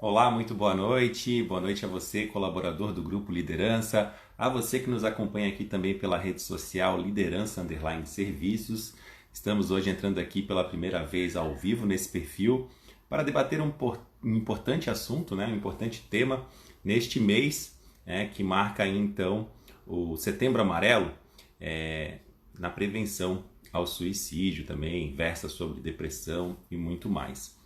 Olá, muito boa noite. Boa noite a você, colaborador do Grupo Liderança, a você que nos acompanha aqui também pela rede social Liderança Underline Serviços. Estamos hoje entrando aqui pela primeira vez ao vivo nesse perfil para debater um importante assunto, né? Um importante tema neste mês, que marca aí, então o Setembro Amarelo, na prevenção ao suicídio também, versa sobre depressão e muito mais.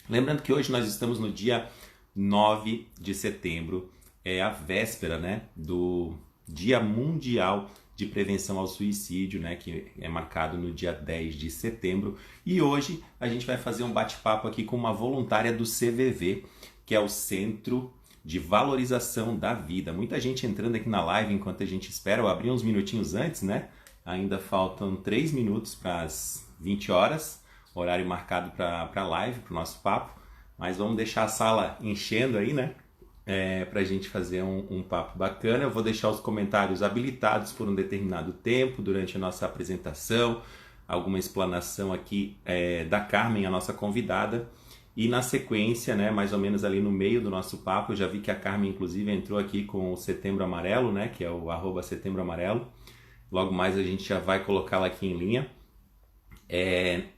Lembrando que hoje nós estamos no dia 9 de setembro, é a véspera, né, do Dia Mundial de Prevenção ao Suicídio, né, que é marcado no dia 10 de setembro. E hoje a gente vai fazer um bate-papo aqui com uma voluntária do CVV, que é o Centro de Valorização da Vida. Muita gente entrando aqui na live enquanto a gente espera. Eu abri uns minutinhos antes, né? Ainda faltam 3 minutos para as 20 horas, horário marcado para a live, para o nosso papo. Mas vamos deixar a sala enchendo aí, né? Para a gente fazer um papo bacana. Eu vou deixar os comentários habilitados por um determinado tempo durante a nossa apresentação, alguma explanação aqui da Carmen, a nossa convidada. E na sequência, né, mais ou menos ali no meio do nosso papo, eu já vi que a Carmen, inclusive, entrou aqui com o Setembro Amarelo, né, que é o @Setembro Amarelo. Logo mais a gente já vai colocá-la aqui em linha.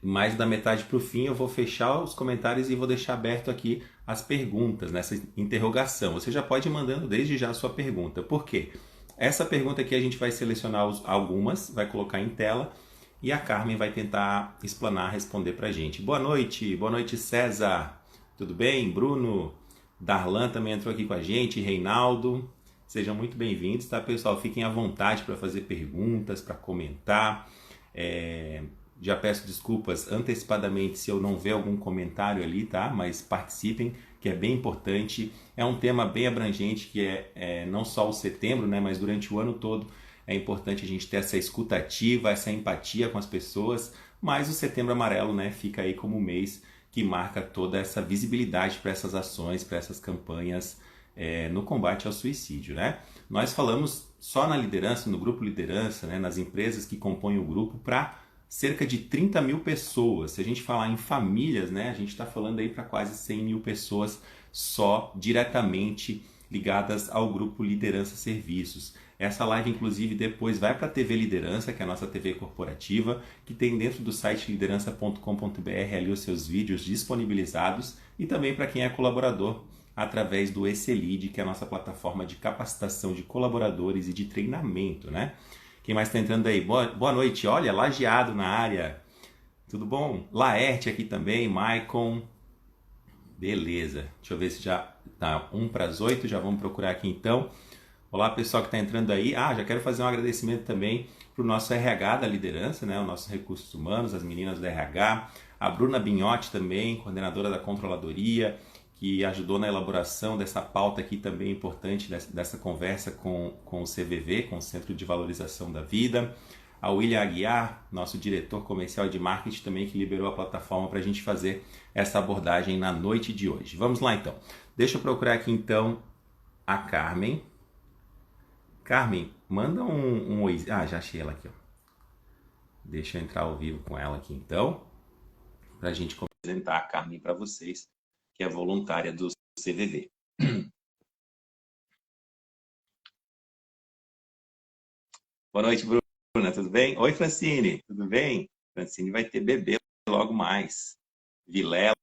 Mais da metade para o fim eu vou fechar os comentários e vou deixar aberto aqui as perguntas nessa interrogação. Você já pode ir mandando desde já a sua pergunta. Por quê? Essa pergunta aqui a gente vai selecionar algumas, vai colocar em tela e a Carmen vai tentar explanar, responder para a gente. Boa noite César, tudo bem? Bruno, Darlan também entrou aqui com a gente, Reinaldo, sejam muito bem-vindos, tá pessoal? Fiquem à vontade para fazer perguntas, para comentar. Já peço desculpas antecipadamente se eu não ver algum comentário ali, tá? Mas participem, que é bem importante. É um tema bem abrangente, que é não só o setembro, né? Mas durante o ano todo é importante a gente ter essa escutativa, essa empatia com as pessoas. Mas o Setembro Amarelo, né? Fica aí como um mês que marca toda essa visibilidade para essas ações, para essas campanhas no combate ao suicídio, né? Nós falamos só na liderança, no grupo liderança, né? Nas empresas que compõem o grupo para cerca de 30 mil pessoas. Se a gente falar em famílias, né, a gente está falando aí para quase 100 mil pessoas só diretamente ligadas ao grupo Liderança Serviços. Essa live, inclusive, depois vai para a TV Liderança, que é a nossa TV corporativa, que tem dentro do site liderança.com.br ali os seus vídeos disponibilizados e também para quem é colaborador através do ECLID, que é a nossa plataforma de capacitação de colaboradores e de treinamento, né? Quem mais está entrando aí? Boa noite. Olha, Lajeado na área. Tudo bom? Laerte aqui também, Maicon. Beleza. Deixa eu ver se já tá 1 para as 8. Já vamos procurar aqui então. Olá, pessoal que está entrando aí. Já quero fazer um agradecimento também para o nosso RH da liderança, né? Os nossos recursos humanos, as meninas do RH. A Bruna Binhotti também, coordenadora da controladoria, que ajudou na elaboração dessa pauta aqui também importante, dessa conversa com o CVV, com o Centro de Valorização da Vida. A William Aguiar, nosso diretor comercial de marketing também, que liberou a plataforma para a gente fazer essa abordagem na noite de hoje. Vamos lá então. Deixa eu procurar aqui então a Carmen. Carmen, manda um oi. Já achei ela aqui. Ó. Deixa eu entrar ao vivo com ela aqui então, para a gente apresentar a Carmen para vocês, que é voluntária do CVV. Boa noite, Bruna, tudo bem? Oi, Francine, tudo bem? Francine vai ter bebê logo mais. Vilela,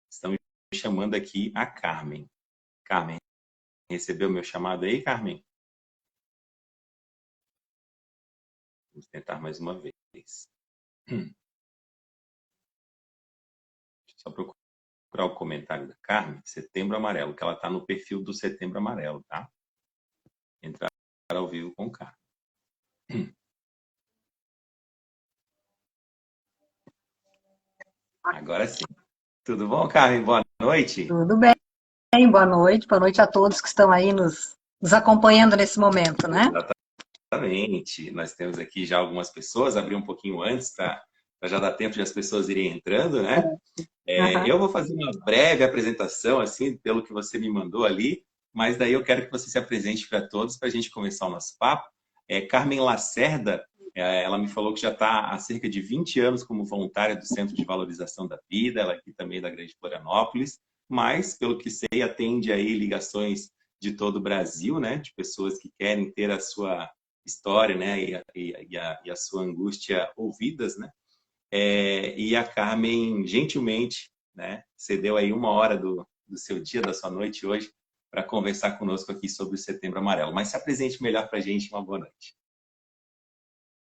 estão me chamando aqui a Carmen. Carmen, recebeu meu chamado aí, Carmen? Vamos tentar mais uma vez. Deixa eu só procurar o comentário da Carmen, Setembro Amarelo, que ela está no perfil do Setembro Amarelo, tá? Entrar ao vivo com o Carmen. Agora sim. Tudo bom, Carmen? Boa noite. Tudo bem, boa noite a todos que estão aí nos acompanhando nesse momento, né? Exatamente. Nós temos aqui já algumas pessoas, abri um pouquinho antes para já dar tempo de as pessoas irem entrando, né? Uhum. Eu vou fazer uma breve apresentação, assim, pelo que você me mandou ali, mas daí eu quero que você se apresente para todos para a gente começar o nosso papo. Carmen Lacerda, ela me falou que já está há cerca de 20 anos como voluntária do Centro de Valorização da Vida, ela é aqui também da Grande Florianópolis. mas, pelo que sei, atende aí ligações de todo o Brasil, né? De pessoas que querem ter a sua história, né? E a sua angústia ouvidas, né? E a Carmen, gentilmente, né? Cedeu aí uma hora do seu dia, da sua noite hoje, para conversar conosco aqui sobre o Setembro Amarelo. Mas se apresente melhor para a gente. Uma boa noite.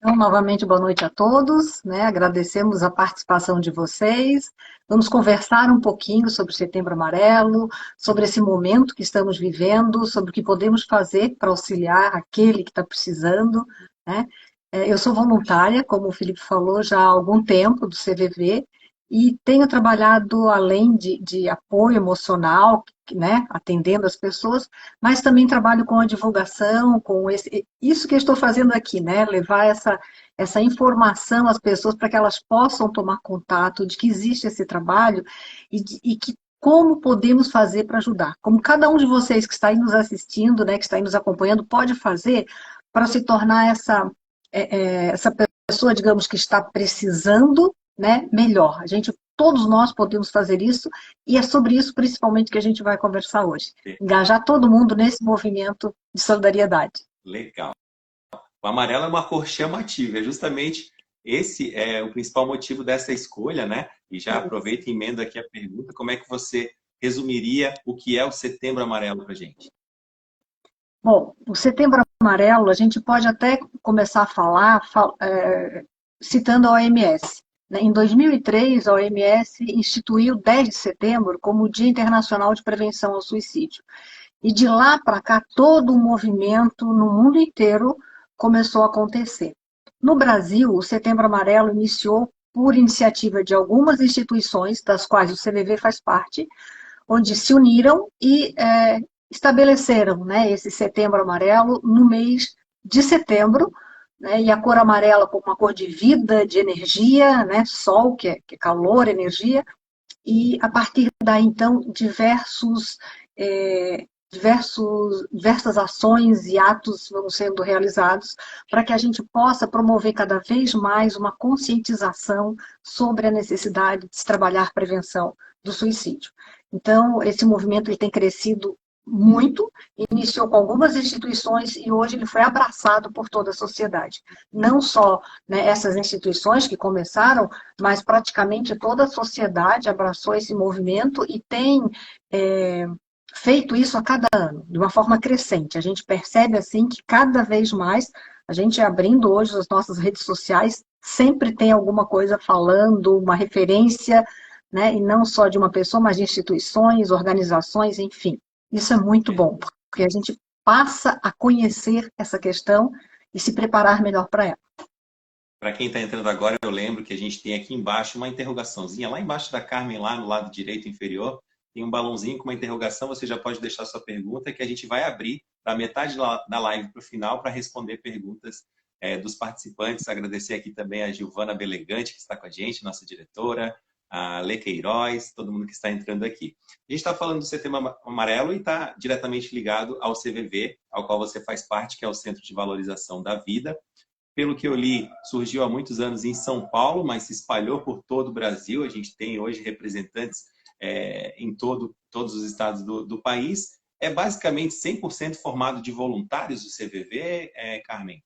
Então, novamente, boa noite a todos, né? Agradecemos a participação de vocês. Vamos conversar um pouquinho sobre o Setembro Amarelo, sobre esse momento que estamos vivendo, sobre o que podemos fazer para auxiliar aquele que está precisando, né? Eu sou voluntária, como o Felipe falou, já há algum tempo do CVV e tenho trabalhado além de apoio emocional, né? Atendendo as pessoas, mas também trabalho com a divulgação, isso que eu estou fazendo aqui, né? Levar essa informação às pessoas para que elas possam tomar contato de que existe esse trabalho e que como podemos fazer para ajudar. Como cada um de vocês que está aí nos assistindo, né, que está aí nos acompanhando, pode fazer para se tornar essa pessoa, digamos, que está precisando, né, melhor. Todos nós podemos fazer isso, e é sobre isso principalmente que a gente vai conversar hoje. Engajar todo mundo nesse movimento de solidariedade. Legal. O amarelo é uma cor chamativa, é justamente esse é o principal motivo dessa escolha, né? E já aproveita e emenda aqui a pergunta, como é que você resumiria o que é o Setembro Amarelo para a gente? Bom, o Setembro Amarelo, a gente pode até começar a falar citando a OMS. Em 2003, a OMS instituiu 10 de setembro como o Dia Internacional de Prevenção ao Suicídio. E de lá para cá, todo o movimento no mundo inteiro começou a acontecer. No Brasil, o Setembro Amarelo iniciou por iniciativa de algumas instituições, das quais o CVV faz parte, onde se uniram e estabeleceram, né, esse Setembro Amarelo no mês de setembro, né, e a cor amarela como uma cor de vida, de energia, né, sol, que é calor, energia, e a partir daí, então, diversas ações e atos vão sendo realizados para que a gente possa promover cada vez mais uma conscientização sobre a necessidade de se trabalhar prevenção do suicídio. Então, esse movimento ele tem crescido muito, iniciou com algumas instituições e hoje ele foi abraçado por toda a sociedade. Não só, né, essas instituições que começaram, mas praticamente toda a sociedade abraçou esse movimento e tem feito isso a cada ano, de uma forma crescente. A gente percebe assim que cada vez mais, a gente abrindo hoje as nossas redes sociais, sempre tem alguma coisa falando, uma referência, né, e não só de uma pessoa, mas de instituições, organizações, enfim. Isso é muito bom, porque a gente passa a conhecer essa questão e se preparar melhor para ela. Para quem está entrando agora, eu lembro que a gente tem aqui embaixo uma interrogaçãozinha, lá embaixo da Carmen, lá no lado direito inferior, tem um balãozinho com uma interrogação, você já pode deixar sua pergunta, que a gente vai abrir da metade da live para o final para responder perguntas dos participantes. Agradecer aqui também a Gilvana Belegante, que está com a gente, nossa diretora, a Lê Queiroz, todo mundo que está entrando aqui. A gente está falando do Setembro Amarelo e está diretamente ligado ao CVV, ao qual você faz parte, que é o Centro de Valorização da Vida. Pelo que eu li, surgiu há muitos anos em São Paulo, mas se espalhou por todo o Brasil. A gente tem hoje representantes em todos os estados do país. É basicamente 100% formado de voluntários do CVV, Carmen?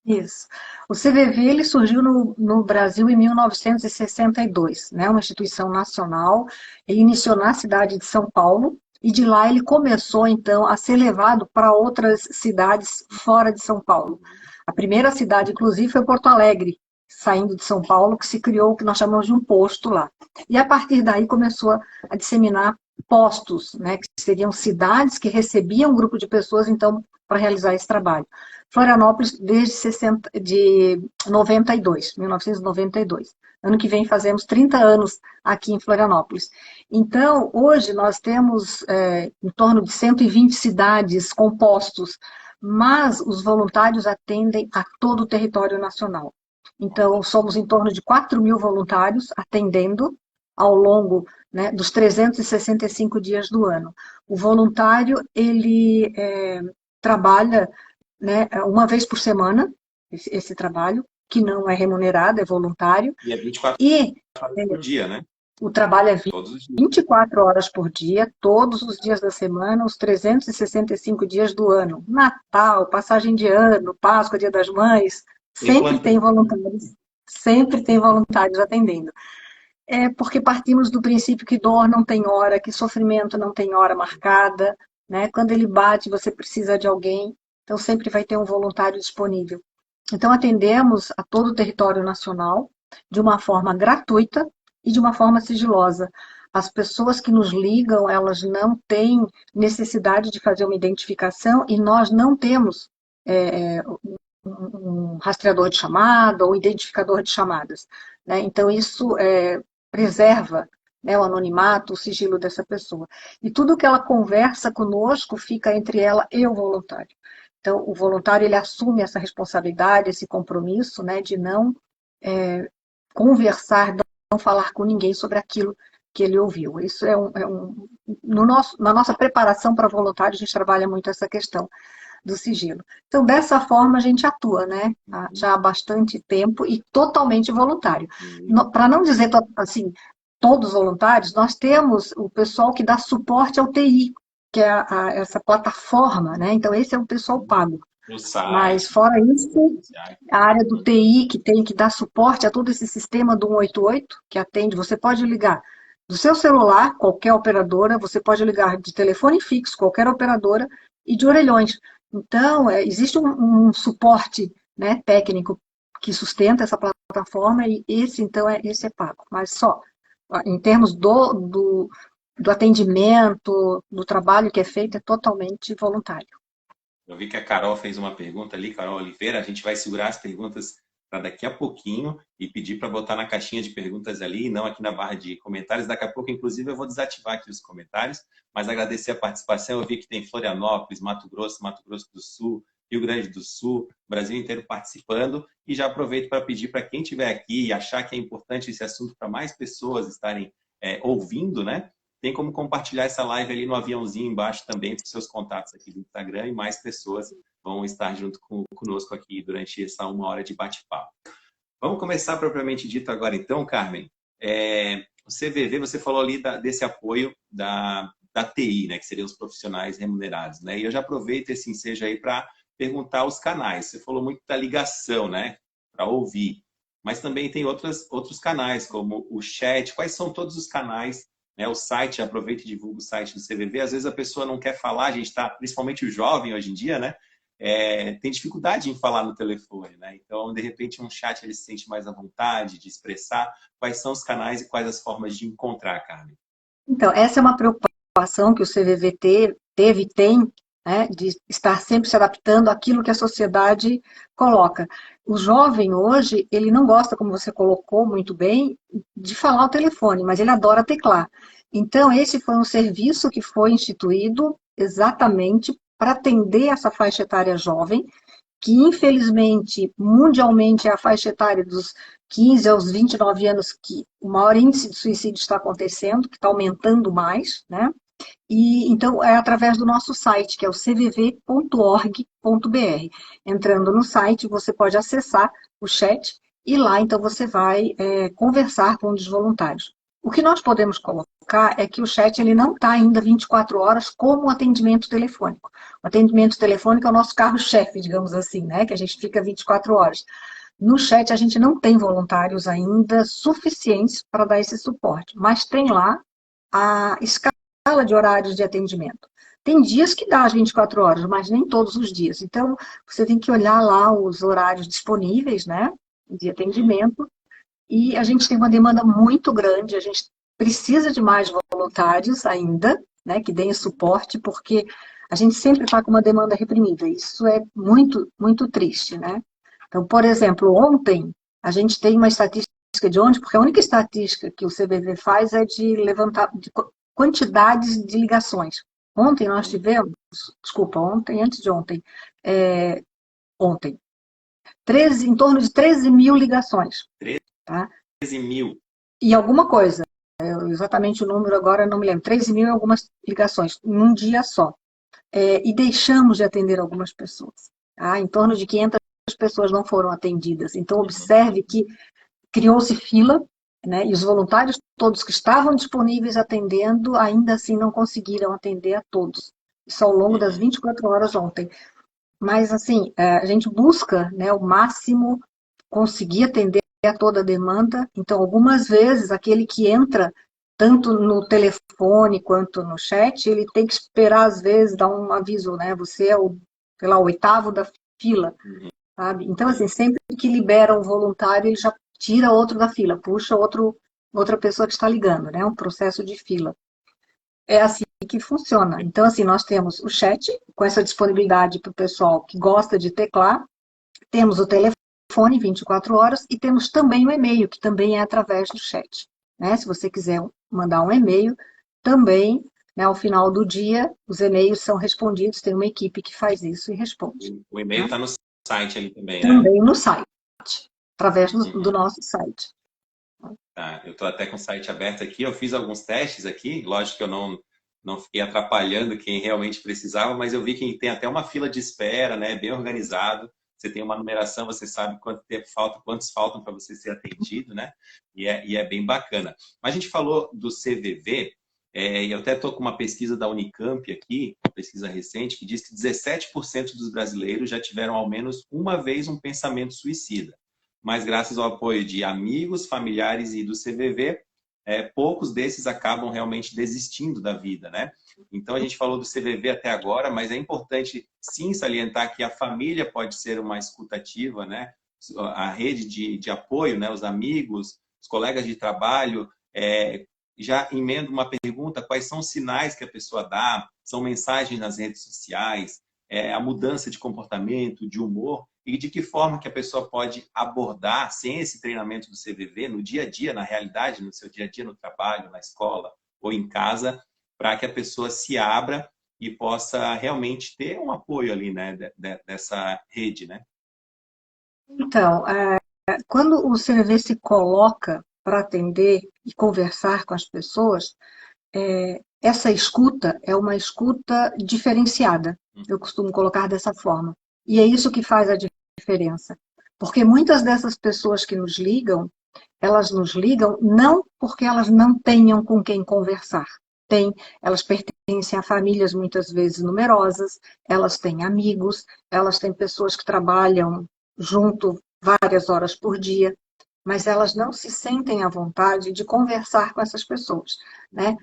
Isso. O CVV ele surgiu no Brasil em 1962, né? Uma instituição nacional. Ele iniciou na cidade de São Paulo e de lá ele começou, então, a ser levado para outras cidades fora de São Paulo. A primeira cidade, inclusive, foi Porto Alegre, saindo de São Paulo, que se criou o que nós chamamos de um posto lá. E a partir daí começou a disseminar postos, né? Que seriam cidades que recebiam um grupo de pessoas, então, para realizar esse trabalho. Florianópolis desde 1992. Ano que vem fazemos 30 anos aqui em Florianópolis. Então, hoje nós temos em torno de 120 cidades com postos, mas os voluntários atendem a todo o território nacional. Então, somos em torno de 4.000 voluntários atendendo ao longo, né, dos 365 dias do ano. O voluntário, ele trabalha, né, uma vez por semana, esse trabalho, que não é remunerado, é voluntário. E é 24 horas por dia, né? O trabalho é Todos os dias. 24 horas por dia, todos os dias da semana, os 365 dias do ano. Natal, passagem de ano, Páscoa, Dia das Mães, Tem plantão. sempre tem voluntários atendendo. É porque partimos do princípio que dor não tem hora, que sofrimento não tem hora marcada, né? Quando ele bate, você precisa de alguém, então sempre vai ter um voluntário disponível. Então atendemos a todo o território nacional de uma forma gratuita e de uma forma sigilosa. As pessoas que nos ligam, elas não têm necessidade de fazer uma identificação e nós não temos um rastreador de chamada ou identificador de chamadas, né? Então isso preserva, né, o anonimato, o sigilo dessa pessoa. E tudo que ela conversa conosco fica entre ela e o voluntário. Então, o voluntário ele assume essa responsabilidade, esse compromisso, né, de não conversar, não falar com ninguém sobre aquilo que ele ouviu. Isso no na nossa preparação para voluntário, a gente trabalha muito essa questão do sigilo. Então, dessa forma, a gente atua, né? Já há bastante tempo e totalmente voluntário. Para não dizer assim, todos voluntários, nós temos o pessoal que dá suporte ao TI, que é essa plataforma, né? Então, esse é o pessoal pago. No Mas, site, fora isso, a área do TI, que tem que dar suporte a todo esse sistema do 188, que atende, você pode ligar do seu celular, qualquer operadora, você pode ligar de telefone fixo, qualquer operadora, e de orelhões. Então, existe um suporte, né, técnico que sustenta essa plataforma, e esse é pago. Mas só, em termos do atendimento, do trabalho que é feito, é totalmente voluntário. eu vi que a Carol fez uma pergunta ali, Carol Oliveira. A gente vai segurar as perguntas para daqui a pouquinho e pedir para botar na caixinha de perguntas ali, não aqui na barra de comentários. Daqui a pouco, inclusive, eu vou desativar aqui os comentários, mas agradecer a participação. Eu vi que tem Florianópolis, Mato Grosso do Sul, Rio Grande do Sul, Brasil inteiro participando. E já aproveito para pedir para quem estiver aqui e achar que é importante esse assunto para mais pessoas estarem ouvindo, né? Tem como compartilhar essa live ali no aviãozinho embaixo também para os seus contatos aqui do Instagram e mais pessoas vão estar junto conosco aqui durante essa 1 hora de bate-papo. Vamos começar propriamente dito agora então, Carmen. O CVV, você falou ali desse apoio da TI, né, que seriam os profissionais remunerados, né? E eu já aproveito esse ensejo aí para perguntar os canais. Você falou muito da ligação, né, para ouvir, mas também tem outros canais, como o chat. Quais são todos os canais, né? O site, aproveita e divulga o site do CVV. Às vezes a pessoa não quer falar, a gente está, principalmente o jovem hoje em dia, né? Tem dificuldade em falar no telefone, né? Então, de repente, um chat ele se sente mais à vontade de expressar. Quais são os canais e quais as formas de encontrar, Carmen? Então, essa é uma preocupação que o CVV teve e tem, né, de estar sempre se adaptando àquilo que a sociedade coloca. O jovem hoje, ele não gosta, como você colocou muito bem, de falar ao telefone, mas ele adora teclar. Então, esse foi um serviço que foi instituído exatamente para atender essa faixa etária jovem, que infelizmente, mundialmente, é a faixa etária dos 15 aos 29 anos que o maior índice de suicídio está acontecendo, que está aumentando mais, né? E então é através do nosso site, que é o cvv.org.br. Entrando no site, você pode acessar o chat e lá então você vai conversar com os voluntários. O que nós podemos colocar é que o chat ele não está ainda 24 horas como o atendimento telefônico. O atendimento telefônico é o nosso carro-chefe, digamos assim, né? Que a gente fica 24 horas. No chat a gente não tem voluntários ainda suficientes para dar esse suporte, mas tem lá a escala de horários de atendimento. Tem dias que dá as 24 horas, mas nem todos os dias. Então, você tem que olhar lá os horários disponíveis, né, de atendimento, e a gente tem uma demanda muito grande, a gente precisa de mais voluntários ainda, né, que deem suporte, porque a gente sempre está com uma demanda reprimida. Isso é muito, muito triste, né? Então, por exemplo, ontem a gente tem uma estatística de ontem, porque a única estatística que o CVV faz é de levantar de quantidades de ligações. Ontem nós tivemos, desculpa, antes de ontem, ontem, em torno de 13 mil ligações. 13 tá? mil. E alguma coisa, exatamente o número agora não me lembro, 13 mil e algumas ligações, num dia só. E deixamos de atender algumas pessoas. Tá? Em torno de 500 pessoas não foram atendidas. Então, observe que criou-se fila, né? E os voluntários todos que estavam disponíveis atendendo, ainda assim não conseguiram atender a todos. Isso ao longo das Uhum. 24 horas ontem. Mas, assim, a gente busca, né, o máximo conseguir atender a toda a demanda. Então, algumas vezes, aquele que entra tanto no telefone quanto no chat, ele tem que esperar, às vezes, dar um aviso, né? Você é o, sei lá, o oitavo da fila, Uhum. sabe? Então, assim, sempre que libera um voluntário, ele já tira outro da fila, puxa outra pessoa que está ligando, né? Um processo de fila. É assim que funciona. Então, assim, nós temos o chat, com essa disponibilidade para o pessoal que gosta de teclar, temos o telefone 24 horas e temos também o e-mail, que também é através do chat. Né? Se você quiser mandar um e-mail, também, né, ao final do dia, os e-mails são respondidos, tem uma equipe que faz isso e responde. O e-mail Tá? está no site ali também, né? Também no site, através do Uhum. nosso site. Tá, eu estou até com o site aberto aqui, eu fiz alguns testes aqui, lógico que eu não fiquei atrapalhando quem realmente precisava, mas eu vi que tem até uma fila de espera, né, bem organizado, você tem uma numeração, você sabe quanto tempo falta, quantos faltam para você ser atendido, né, e é bem bacana. Mas a gente falou do CVV, e eu até estou com uma pesquisa da Unicamp aqui, uma pesquisa recente, que diz que 17% dos brasileiros já tiveram ao menos uma vez um pensamento suicida, mas graças ao apoio de amigos, familiares e do CVV, poucos desses acabam realmente desistindo da vida, né? Então a gente falou do CVV até agora, mas é importante sim salientar que a família pode ser uma escutativa, né? A rede de apoio, né? Os amigos, os colegas de trabalho, já emendo uma pergunta: quais são os sinais que a pessoa dá? São mensagens nas redes sociais, a mudança de comportamento, de humor, e de que forma que a pessoa pode abordar, sem esse treinamento do CVV, no dia a dia, na realidade, no seu dia a dia, no trabalho, na escola ou em casa, para que a pessoa se abra e possa realmente ter um apoio ali, né, dessa rede, né? Então, quando o CVV se coloca para atender e conversar com as pessoas, essa escuta é uma escuta diferenciada. Eu costumo colocar dessa forma. E é isso que faz a diferença. Porque muitas dessas pessoas que nos ligam, elas nos ligam não porque elas não tenham com quem conversar. Tem, elas pertencem a famílias muitas vezes numerosas, elas têm amigos, elas têm pessoas que trabalham junto várias horas por dia, mas elas não se sentem à vontade de conversar com essas pessoas, né?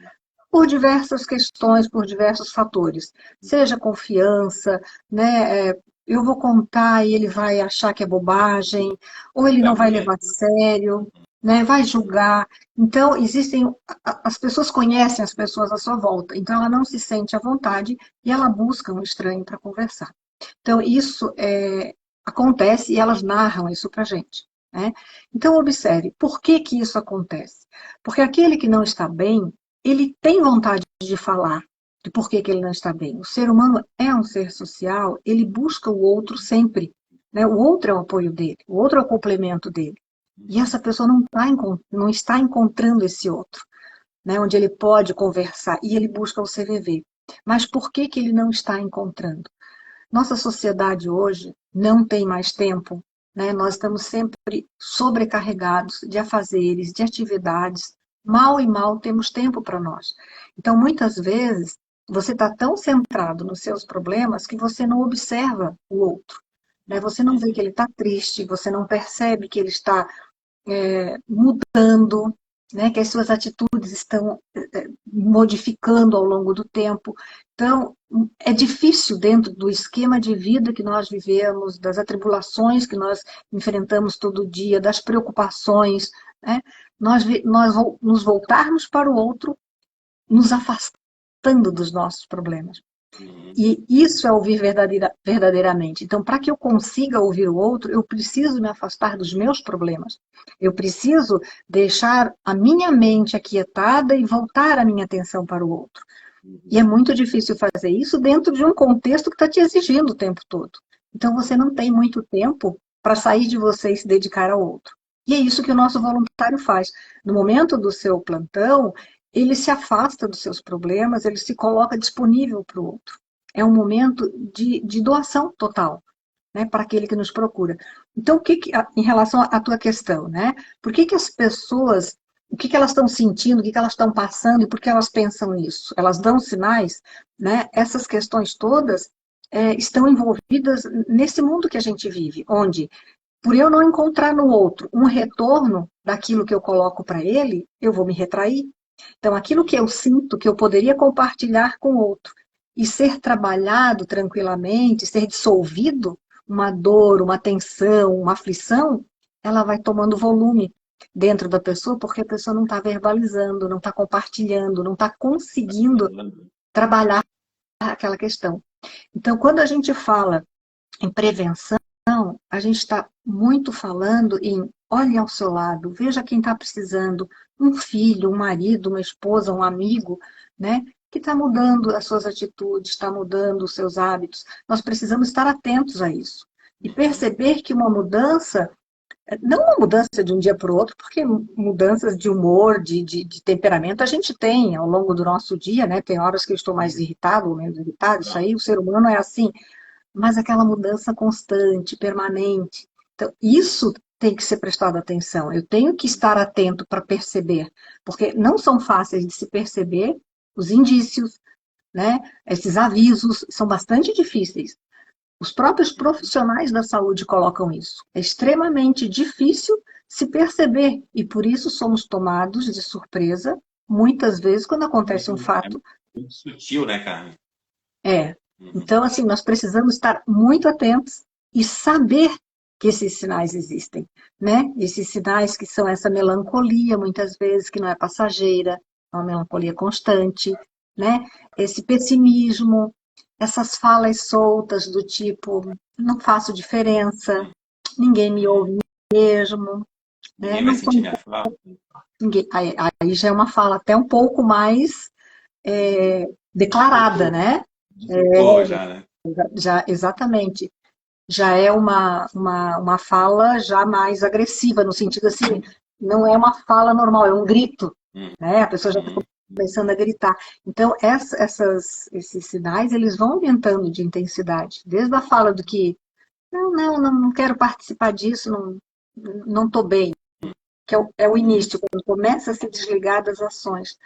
Por diversas questões, por diversos fatores. Seja confiança, né? Eu vou contar e ele vai achar que é bobagem, ou ele não vai levar a sério, né? Vai julgar. Então, existem. As pessoas conhecem as pessoas à sua volta, então ela não se sente à vontade e ela busca um estranho para conversar. Então, isso acontece e elas narram isso para a gente. Né? Então, observe, por que que isso acontece? Porque aquele que não está bem, ele tem vontade de falar de por que que ele não está bem. O ser humano é um ser social, ele busca o outro sempre. Né? O outro é o apoio dele, o outro é o complemento dele. E essa pessoa não está encontrando esse outro, né? Onde ele pode conversar, e ele busca o CVV. Mas por que que ele não está encontrando? Nossa sociedade hoje não tem mais tempo, né? Nós estamos sempre sobrecarregados de afazeres, de atividades. Mal e mal temos tempo para nós. Então, muitas vezes, você está tão centrado nos seus problemas que você não observa o outro. Né? Você não vê que ele está triste, você não percebe que ele está mudando, né, que as suas atitudes estão modificando ao longo do tempo. Então, é difícil dentro do esquema de vida que nós vivemos, das atribulações que nós enfrentamos todo dia, das preocupações, né, nós nos voltarmos para o outro, nos afastando dos nossos problemas. Uhum. E isso é ouvir verdadeiramente. Então, para que eu consiga ouvir o outro, eu preciso me afastar dos meus problemas. Eu preciso deixar a minha mente aquietada e voltar a minha atenção para o outro. E é muito difícil fazer isso dentro de um contexto que está te exigindo o tempo todo. Então, você não tem muito tempo para sair de você e se dedicar ao outro. E é isso que o nosso voluntário faz. No momento do seu plantão, ele se afasta dos seus problemas, ele se coloca disponível para o outro. É um momento de doação total, né, para aquele que nos procura. Então, em relação à tua questão, né, por que que as pessoas o que elas estão sentindo, o que elas estão passando e por que elas pensam nisso. Elas dão sinais, né? Essas questões todas estão envolvidas nesse mundo que a gente vive, onde, por eu não encontrar no outro um retorno daquilo que eu coloco para ele, eu vou me retrair. Então, aquilo que eu sinto, que eu poderia compartilhar com o outro e ser trabalhado tranquilamente, ser dissolvido, uma dor, uma tensão, uma aflição, ela vai tomando volume dentro da pessoa, porque a pessoa não está verbalizando, não está compartilhando, não está conseguindo trabalhar aquela questão. Então, quando a gente fala em prevenção, a gente está muito falando em olhe ao seu lado, veja quem está precisando, um filho, um marido, uma esposa, um amigo, né? Que está mudando as suas atitudes, está mudando os seus hábitos. Nós precisamos estar atentos a isso. E perceber que uma mudança, não uma mudança de um dia para o outro, porque mudanças de humor, de temperamento, a gente tem ao longo do nosso dia, né? Tem horas que eu estou mais irritado ou menos irritado, isso aí, o ser humano é assim, mas aquela mudança constante, permanente. Então, isso tem que ser prestado atenção. Eu tenho que estar atento para perceber, porque não são fáceis de se perceber os indícios, né? Esses avisos são bastante difíceis. Os próprios profissionais da saúde colocam isso. É extremamente difícil se perceber e por isso somos tomados de surpresa muitas vezes quando acontece um fato. É muito sutil, né, Carmen? É. Então, assim, nós precisamos estar muito atentos e saber que esses sinais existem, né? Esses sinais que são essa melancolia, muitas vezes, que não é passageira, é uma melancolia constante, né? Esse pessimismo, essas falas soltas do tipo, não faço diferença, ninguém me ouve mesmo, né? Ninguém vai Não sentir sou minha falta. ninguém. Aí já é uma fala até um pouco mais declarada, né? De socorro já, né? Já, exatamente. Já é uma fala já mais agressiva, no sentido assim, não é uma fala normal, é um grito, Hum, né? A pessoa já está hum, começando a gritar. Então, esses sinais, eles vão aumentando de intensidade. Desde a fala do que, não quero participar disso, não estou bem, que é o início, quando começa a se desligar das ações.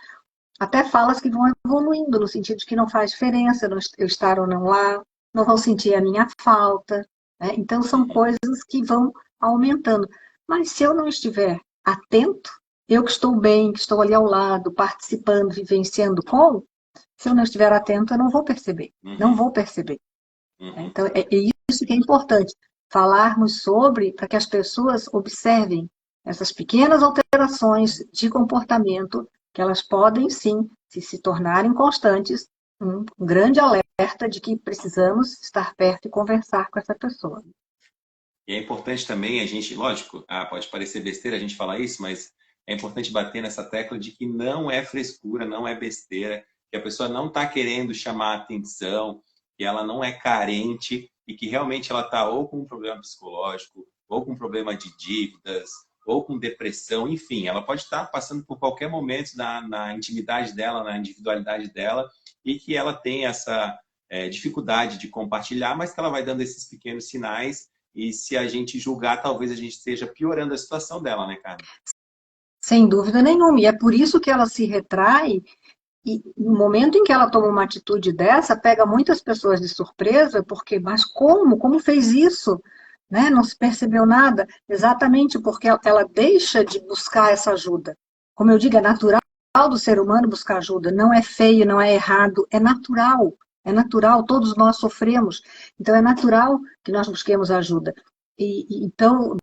Até falas que vão evoluindo, no sentido de que não faz diferença eu estar ou não lá, não vão sentir a minha falta, né? Então, são coisas que vão aumentando. Mas se eu não estiver atento, eu que estou bem, que estou ali ao lado, participando, vivenciando com, se eu não estiver atento, eu não vou perceber. Não uhum, vou perceber. uhum. Então, é isso que é importante. Falarmos sobre, para que as pessoas observem essas pequenas alterações de comportamento, que elas podem sim, se tornarem constantes, um grande alerta de que precisamos estar perto e conversar com essa pessoa. E é importante também a gente, lógico, pode parecer besteira a gente falar isso, mas é importante bater nessa tecla de que não é frescura, não é besteira, que a pessoa não está querendo chamar atenção, que ela não é carente e que realmente ela está ou com um problema psicológico, ou com um problema de dívidas, ou com depressão, enfim, ela pode estar passando por qualquer momento na intimidade dela, na individualidade dela, e que ela tem essa dificuldade de compartilhar, mas que ela vai dando esses pequenos sinais e se a gente julgar, talvez a gente esteja piorando a situação dela, né, Carmen? Sem dúvida nenhuma. E é por isso que ela se retrai. E no momento em que ela toma uma atitude dessa, pega muitas pessoas de surpresa, porque, mas como? Como fez isso? Né? Não se percebeu nada? Exatamente porque ela deixa de buscar essa ajuda. Como eu digo, é natural do ser humano buscar ajuda. Não é feio, não é errado, é natural. É natural, todos nós sofremos. Então, é natural que nós busquemos ajuda. Então,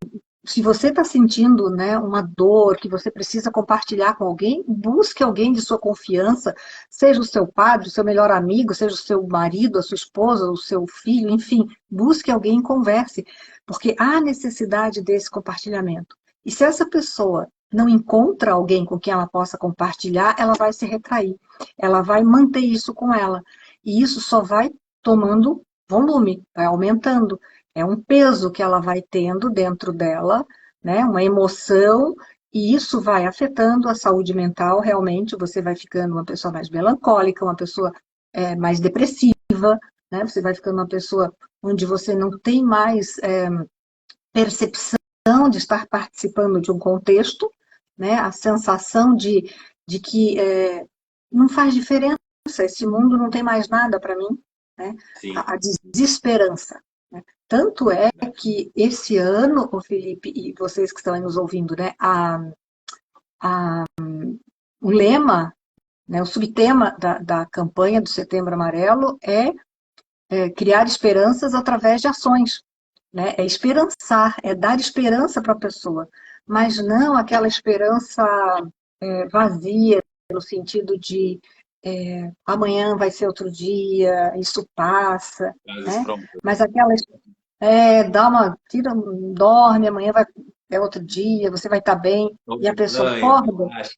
se você está sentindo, né, uma dor que você precisa compartilhar com alguém, busque alguém de sua confiança, seja o seu padre, o seu melhor amigo, seja o seu marido, a sua esposa, o seu filho, enfim, busque alguém e converse, porque há necessidade desse compartilhamento. E se essa pessoa não encontra alguém com quem ela possa compartilhar, ela vai se retrair, ela vai manter isso com ela, e isso só vai tomando volume, vai aumentando. É um peso que ela vai tendo dentro dela, né? Uma emoção, e isso vai afetando a saúde mental. Realmente, você vai ficando uma pessoa mais melancólica, uma pessoa mais depressiva, né? Você vai ficando uma pessoa onde você não tem mais percepção de estar participando de um contexto, né? A sensação de que não faz diferença, esse mundo não tem mais nada para mim, né? Sim. A desesperança. Né? Tanto é que esse ano, o Felipe e vocês que estão aí nos ouvindo, né? O lema, né, o subtema da campanha do Setembro Amarelo é criar esperanças através de ações. Né? É esperançar, é dar esperança para a pessoa, mas não aquela esperança vazia, no sentido de amanhã vai ser outro dia, isso passa, Frases né? prontas. Mas aquela dá uma, tira, dorme, amanhã é outro dia, você vai estar bem, e a pessoa Ganha, acorda, relaxa.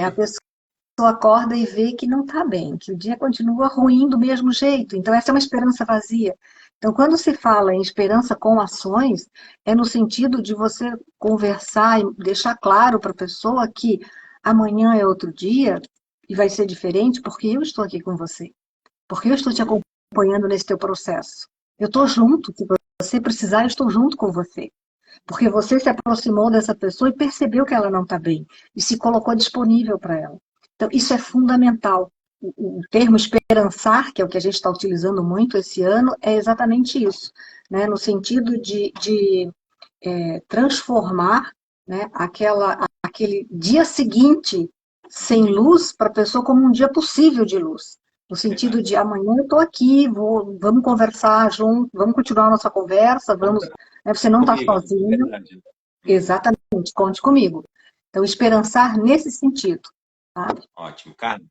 a pessoa acorda e vê que não está bem, que o dia continua ruim do mesmo jeito. Então, essa é uma esperança vazia. Então, quando se fala em esperança com ações, é no sentido de você conversar e deixar claro para a pessoa que amanhã é outro dia e vai ser diferente porque eu estou aqui com você, porque eu estou te acompanhando nesse teu processo. Eu estou junto, se você precisar, eu estou junto com você. Porque você se aproximou dessa pessoa e percebeu que ela não está bem e se colocou disponível para ela. Então, isso é fundamental. O termo esperançar, que é o que a gente está utilizando muito esse ano, é exatamente isso, né? No sentido de transformar, né, aquele dia seguinte sem luz para a pessoa como um dia possível de luz. No sentido de amanhã eu estou aqui, vamos conversar junto, vamos continuar a nossa conversa, vamos, né, você não está Comigo, é sozinho, verdade. exatamente, conte comigo. Então, esperançar nesse sentido. Tá? Ótimo, cara.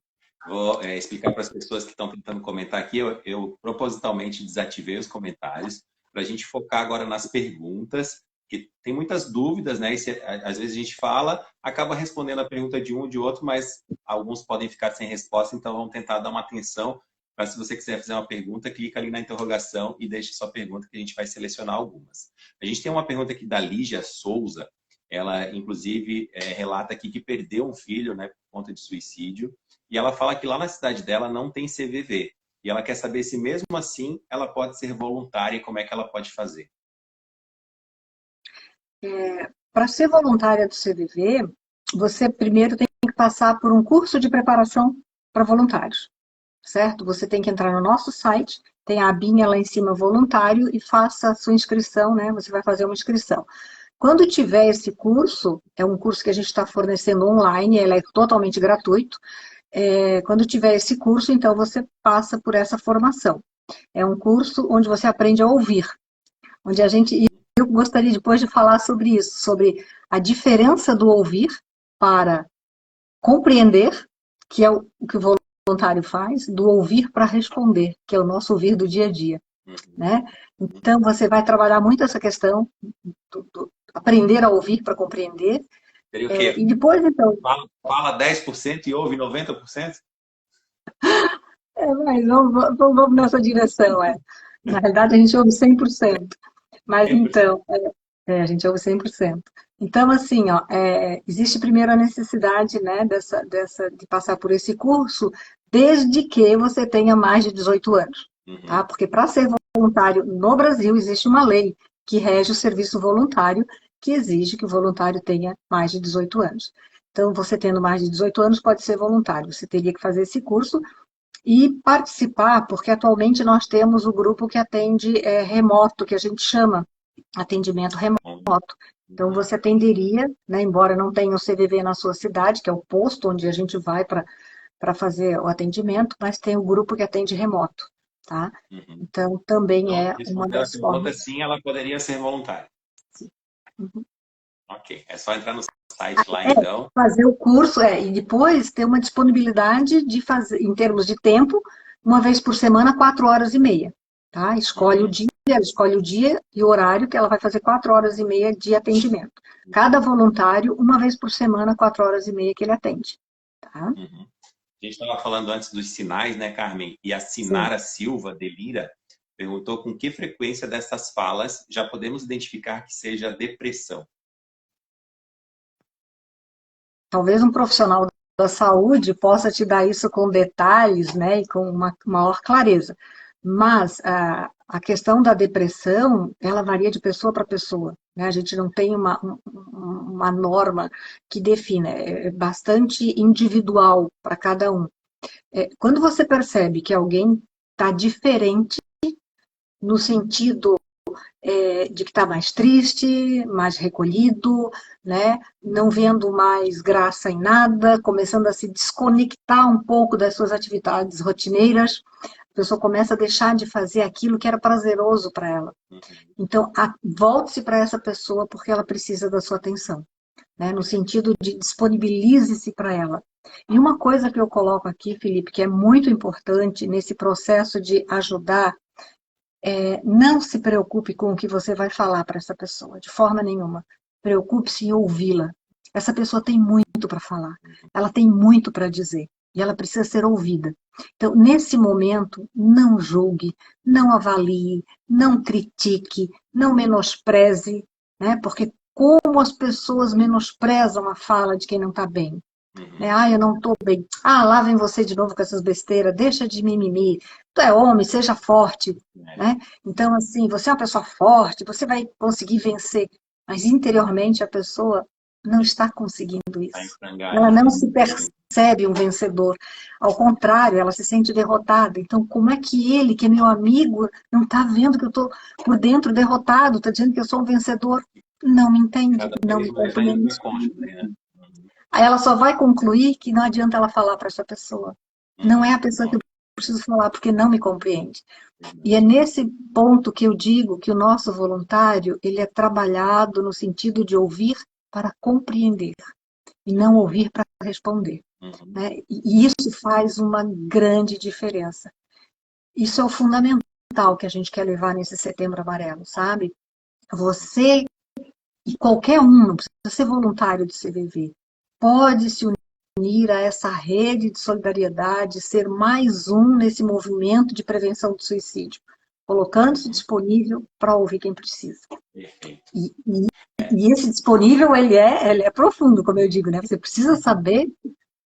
Vou explicar para as pessoas que estão tentando comentar aqui. Eu propositalmente desativei os comentários para a gente focar agora nas perguntas, que tem muitas dúvidas, né? Às vezes a gente fala, acaba respondendo a pergunta de um ou de outro, mas alguns podem ficar sem resposta, então vamos tentar dar uma atenção para, se você quiser fazer uma pergunta, clica ali na interrogação e deixe sua pergunta que a gente vai selecionar algumas. A gente tem uma pergunta aqui da Lígia Souza. Ela, inclusive, relata aqui que perdeu um filho, né, por conta de suicídio. E ela fala que lá na cidade dela não tem CVV. E ela quer saber se mesmo assim ela pode ser voluntária e como é que ela pode fazer. Para ser voluntária do CVV, você primeiro tem que passar por um curso de preparação para voluntários, certo? Você tem que entrar no nosso site, tem a abinha lá em cima, voluntário, e faça a sua inscrição, né? Você vai fazer uma inscrição. Quando tiver esse curso, é um curso que a gente está fornecendo online, ele é totalmente gratuito. Quando tiver esse curso, então você passa por essa formação. É um curso onde você aprende a ouvir, onde eu gostaria depois de falar sobre isso, sobre a diferença do ouvir para compreender, que é o que o voluntário faz, do ouvir para responder, que é o nosso ouvir do dia a dia, né? Então você vai trabalhar muito essa questão do aprender a ouvir para compreender. Seria o quê? E depois, então. Fala 10% e ouve 90%? Mas vamos nessa direção, Na realidade, a gente ouve 100%. Mas 100%. então, a gente ouve 100%. Então, assim, ó, existe primeiro a necessidade, né, de passar por esse curso, desde que você tenha mais de 18 anos. Tá? Porque para ser voluntário no Brasil, existe uma lei que rege o serviço voluntário, que exige que o voluntário tenha mais de 18 anos. Então, você tendo mais de 18 anos, pode ser voluntário. Você teria que fazer esse curso e participar, porque atualmente nós temos o grupo que atende remoto, que a gente chama atendimento remoto. Então, você atenderia, né, embora não tenha o CVV na sua cidade, que é o posto onde a gente vai para fazer o atendimento, mas tem o grupo que atende remoto, tá? Então, também Então, é uma respondendo a das pergunta, formas. sim, ela poderia ser voluntária. Uhum. Ok, é só entrar no site lá, então. Fazer o curso, e depois ter uma disponibilidade de fazer, em termos de tempo, uma vez por semana, 4 horas e meia. Tá? Escolhe o dia e o horário que ela vai fazer 4 horas e meia de atendimento. Cada voluntário, uma vez por semana, 4 horas e meia que ele atende. Tá? A gente estava falando antes dos sinais, né, Carmen? E a Sim. Sinara Silva, de Lira, perguntou com que frequência dessas falas já podemos identificar que seja depressão. Talvez um profissional da saúde possa te dar isso com detalhes, né, e com uma maior clareza. Mas A questão da depressão, ela varia de pessoa para pessoa, né? A gente não tem uma norma que defina, é bastante individual para cada um. Quando você percebe que alguém está diferente no sentido de que está mais triste, mais recolhido, né? Não vendo mais graça em nada, começando a se desconectar um pouco das suas atividades rotineiras, a pessoa começa a deixar de fazer aquilo que era prazeroso para ela. Então, volte-se para essa pessoa porque ela precisa da sua atenção, né? No sentido de disponibilize-se para ela. E uma coisa que eu coloco aqui, Felipe, que é muito importante nesse processo de ajudar, não se preocupe com o que você vai falar para essa pessoa, de forma nenhuma. Preocupe-se em ouvi-la. Essa pessoa tem muito para falar, ela tem muito para dizer e ela precisa ser ouvida. Então, nesse momento, não julgue, não avalie, não critique, não menospreze, né? Porque como as pessoas menosprezam a fala de quem não está bem. Né? Ah, eu não estou bem. Ah, lá vem você de novo com essas besteiras, deixa de mimimi. Tu é homem, seja forte. Né? Então, assim, você é uma pessoa forte, você vai conseguir vencer. Mas interiormente a pessoa não está conseguindo isso. Ela não se percebe um vencedor. Ao contrário, ela se sente derrotada. Então, como é que ele, que é meu amigo, não está vendo que eu estou por dentro derrotado, está dizendo que eu sou um vencedor? Não me entende, não me compreende. Aí ela só vai concluir que não adianta ela falar para essa pessoa. Não é a pessoa que eu preciso falar, porque não me compreende. E é nesse ponto que eu digo que o nosso voluntário, ele é trabalhado no sentido de ouvir para compreender, e não ouvir para responder. Né? E isso faz uma grande diferença. Isso é o fundamental que a gente quer levar nesse Setembro Amarelo, sabe? Você e qualquer um, não precisa ser voluntário de CVV, pode se unir a essa rede de solidariedade, ser mais um nesse movimento de prevenção do suicídio, colocando-se disponível para ouvir quem precisa. E esse disponível, ele é profundo, como eu digo, né? Você precisa saber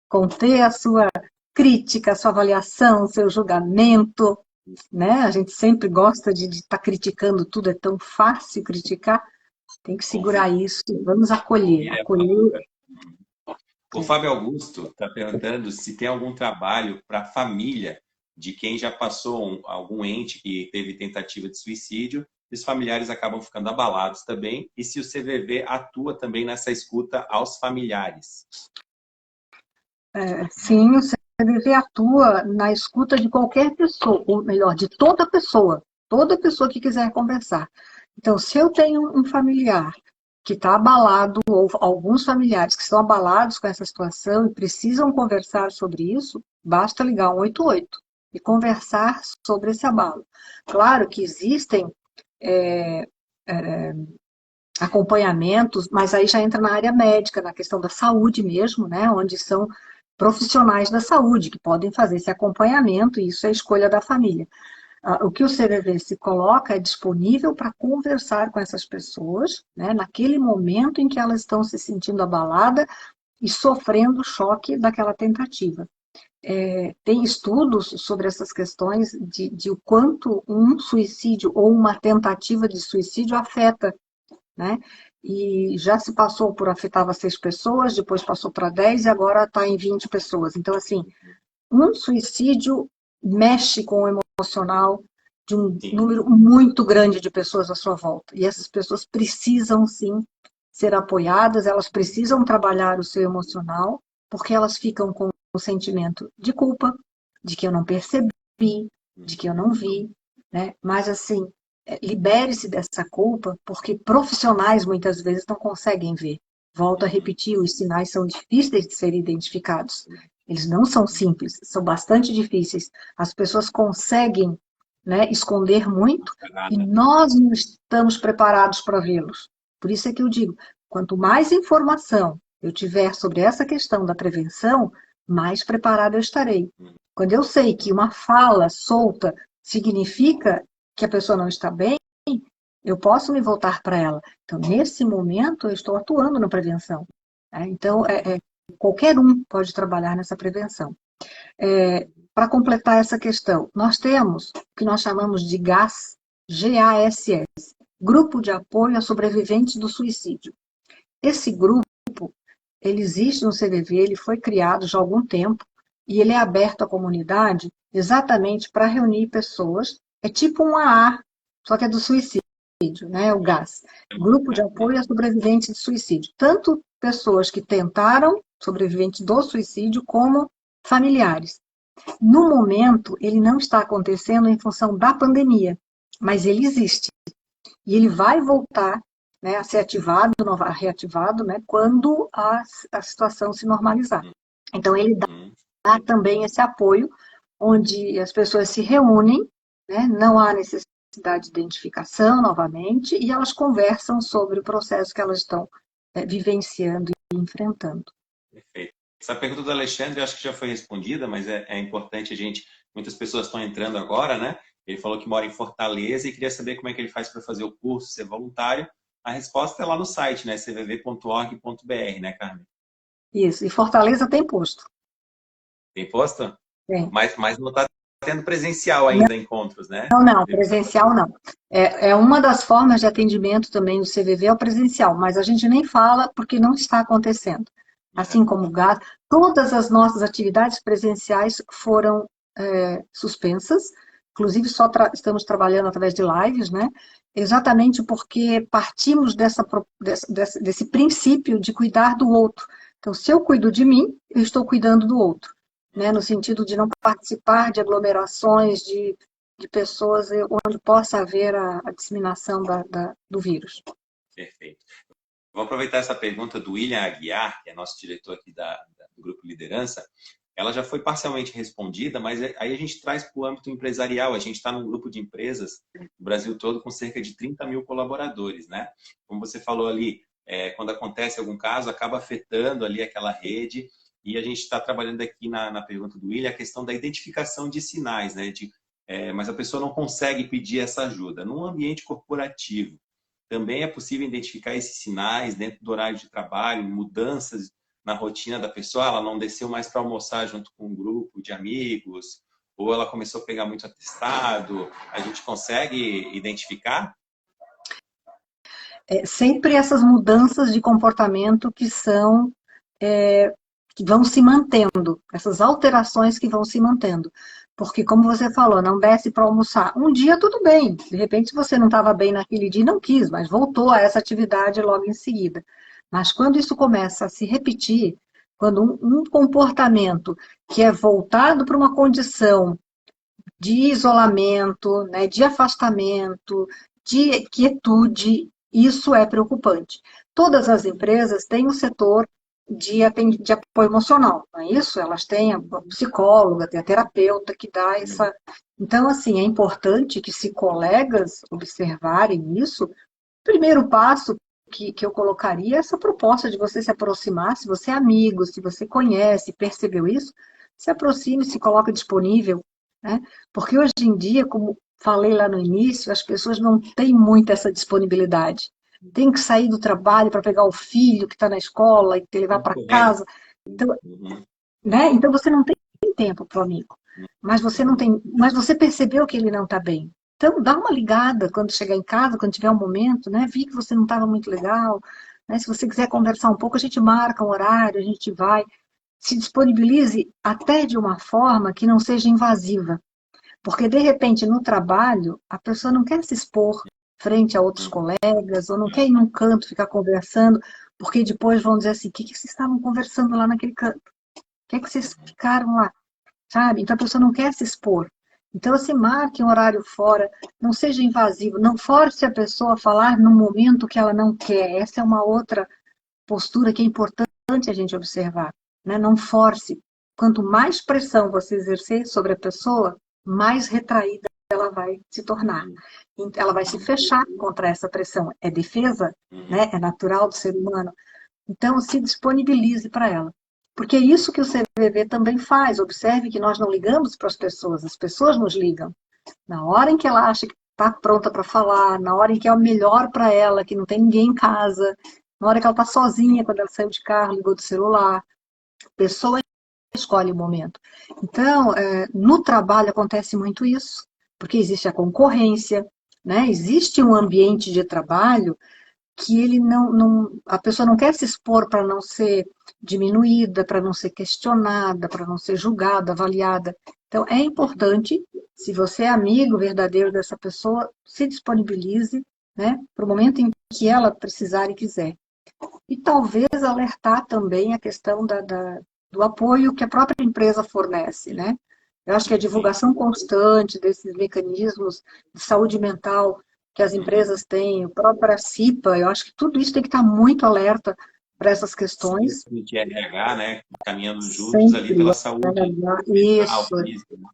conter a sua crítica, a sua avaliação, o seu julgamento, né? A gente sempre gosta de estar criticando tudo, é tão fácil criticar, tem que segurar isso, vamos acolher. O Fábio Augusto está perguntando se tem algum trabalho para a família de quem já passou algum ente que teve tentativa de suicídio, e os familiares acabam ficando abalados também, e se o CVV atua também nessa escuta aos familiares. Sim, o CVV atua na escuta de qualquer pessoa, ou melhor, de toda pessoa que quiser conversar. Então, se eu tenho um familiar que está abalado, ou alguns familiares que estão abalados com essa situação e precisam conversar sobre isso, basta ligar 188 e conversar sobre esse abalo. Claro que existem acompanhamentos, mas aí já entra na área médica, na questão da saúde mesmo, né, onde são profissionais da saúde que podem fazer esse acompanhamento, e isso é escolha da família. O que o CVV se coloca é disponível para conversar com essas pessoas, né, naquele momento em que elas estão se sentindo abaladas e sofrendo o choque daquela tentativa. Tem estudos sobre essas questões de o quanto um suicídio ou uma tentativa de suicídio afeta, né? E já se passou por afetava 6 pessoas, depois passou para 10 e agora está em 20 pessoas. Então, assim, um suicídio mexe com o emocional de um número muito grande de pessoas à sua volta. E essas pessoas precisam, sim, ser apoiadas, elas precisam trabalhar o seu emocional, porque elas ficam com o sentimento de culpa, de que eu não percebi, de que eu não vi, né? Mas, assim, libere-se dessa culpa, porque profissionais muitas vezes não conseguem ver. Volto a repetir, os sinais são difíceis de serem identificados. Eles não são simples, são bastante difíceis. As pessoas conseguem, né, esconder muito e nós não estamos preparados para vê-los. Por isso é que eu digo, quanto mais informação eu tiver sobre essa questão da prevenção, mais preparada eu estarei. Quando eu sei que uma fala solta significa que a pessoa não está bem, eu posso me voltar para ela. Então, nesse momento, eu estou atuando na prevenção. Então, qualquer um pode trabalhar nessa prevenção. Para completar essa questão, nós temos o que nós chamamos de GAS, GASS, Grupo de Apoio a Sobreviventes do Suicídio. Esse grupo, ele existe no CVV, ele foi criado já há algum tempo, e ele é aberto à comunidade exatamente para reunir pessoas, é tipo um AA, só que é do suicídio, né, o GAS, Grupo de Apoio a Sobreviventes de Suicídio. Tanto pessoas que tentaram, sobreviventes do suicídio, como familiares. No momento, ele não está acontecendo em função da pandemia, mas ele existe. E ele vai voltar, né, a ser ativado, reativado, né, quando a situação se normalizar. Então, ele dá também esse apoio, onde as pessoas se reúnem, né, não há necessidade de identificação novamente, e elas conversam sobre o processo que elas estão vivenciando e enfrentando. Perfeito. Essa pergunta do Alexandre eu acho que já foi respondida, mas é importante a gente. Muitas pessoas estão entrando agora, né? Ele falou que mora em Fortaleza e queria saber como é que ele faz para fazer o curso, ser voluntário. A resposta é lá no site, né? cvv.org.br, né, Carmen? Isso. E Fortaleza tem posto. Tem posto? Tem. Mas não está tendo presencial ainda encontros, né? Não, presencial não. É uma das formas de atendimento também do CVV é o presencial, mas a gente nem fala porque não está acontecendo. Assim como o GAS, todas as nossas atividades presenciais foram suspensas, inclusive só estamos trabalhando através de lives, né? Exatamente porque partimos desse princípio de cuidar do outro. Então, se eu cuido de mim, eu estou cuidando do outro, né? No sentido de não participar de aglomerações, de pessoas onde possa haver a disseminação do vírus. Perfeito. Vou aproveitar essa pergunta do William Aguiar, que é nosso diretor aqui do Grupo Liderança. Ela já foi parcialmente respondida, mas aí a gente traz para o âmbito empresarial. A gente está num grupo de empresas no Brasil todo com cerca de 30 mil colaboradores, né? Como você falou ali, quando acontece algum caso, acaba afetando ali aquela rede. E a gente está trabalhando aqui na pergunta do William a questão da identificação de sinais, né? Mas a pessoa não consegue pedir essa ajuda. Num ambiente corporativo, também é possível identificar esses sinais dentro do horário de trabalho, mudanças na rotina da pessoa. Ela não desceu mais para almoçar junto com um grupo de amigos, ou ela começou a pegar muito atestado. A gente consegue identificar? Sempre essas mudanças de comportamento que vão se mantendo, essas alterações que vão se mantendo. Porque, como você falou, não desce para almoçar. Um dia tudo bem, de repente você não estava bem naquele dia e não quis, mas voltou a essa atividade logo em seguida. Mas quando isso começa a se repetir, quando um comportamento que é voltado para uma condição de isolamento, né, de afastamento, de quietude, isso é preocupante. Todas as empresas têm um setor de apoio emocional, não é isso? Elas têm a psicóloga, tem a terapeuta que dá essa. Então, assim, é importante que, se colegas observarem isso, o primeiro passo que eu colocaria é essa proposta de você se aproximar, se você é amigo, se você conhece, percebeu isso, se aproxime, se coloque disponível, né? Porque hoje em dia, como falei lá no início, as pessoas não têm muito essa disponibilidade. Tem que sair do trabalho para pegar o filho que está na escola e levar para casa. Então, né? Então você não tem tempo para o amigo. Mas você não tem, mas você percebeu que ele não está bem. Então dá uma ligada quando chegar em casa, quando tiver um momento, né? Vi que você não estava muito legal, né? Se você quiser conversar um pouco, a gente marca um horário, a gente vai. Se disponibilize até de uma forma que não seja invasiva. Porque, de repente, no trabalho, a pessoa não quer se expor frente a outros colegas, ou não quer ir num canto ficar conversando, porque depois vão dizer assim, o que vocês estavam conversando lá naquele canto? O que vocês ficaram lá? Sabe? Então, a pessoa não quer se expor. Então, assim, marque um horário fora, não seja invasivo, não force a pessoa a falar no momento que ela não quer. Essa é uma outra postura que é importante a gente observar, né? Não force. Quanto mais pressão você exercer sobre a pessoa, mais retraída ela vai se tornar. Ela vai se fechar contra essa pressão. É defesa, né? É natural do ser humano. Então, se disponibilize para ela. Porque é isso que o CVV também faz. Observe que nós não ligamos para as pessoas nos ligam. Na hora em que ela acha que está pronta para falar, na hora em que é o melhor para ela, que não tem ninguém em casa, na hora que ela está sozinha, quando ela saiu de carro, ligou do celular. A pessoa escolhe o momento. Então, no trabalho acontece muito isso, porque existe a concorrência, né? Existe um ambiente de trabalho que ele a pessoa não quer se expor para não ser diminuída, para não ser questionada, para não ser julgada, avaliada. Então, é importante, se você é amigo verdadeiro dessa pessoa, se disponibilize, né, para o momento em que ela precisar e quiser. E talvez alertar também a questão do apoio que a própria empresa fornece, né? Eu acho que a divulgação constante desses mecanismos de saúde mental que as empresas têm, a própria CIPA, eu acho que tudo isso tem que estar muito alerta para essas questões. De RH, né? Caminhando juntos ali Sempre, pela saúde mental, isso, física. Né?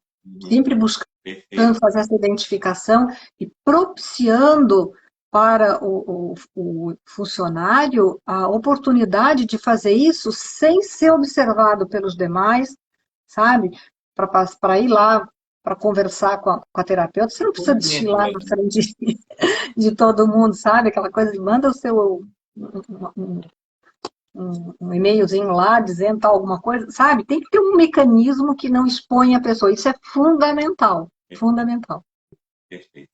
sempre buscando Perfeito. fazer essa identificação e propiciando para o funcionário a oportunidade de fazer isso sem ser observado pelos demais, sabe? Para ir lá, para conversar com a terapeuta, você não precisa Acolhimento desfilar na mesmo. frente de todo mundo, sabe? Aquela coisa de manda o seu um e-mailzinho lá dizendo tal alguma coisa, sabe? Tem que ter um mecanismo que não expõe a pessoa. Isso é fundamental, fundamental. Perfeito.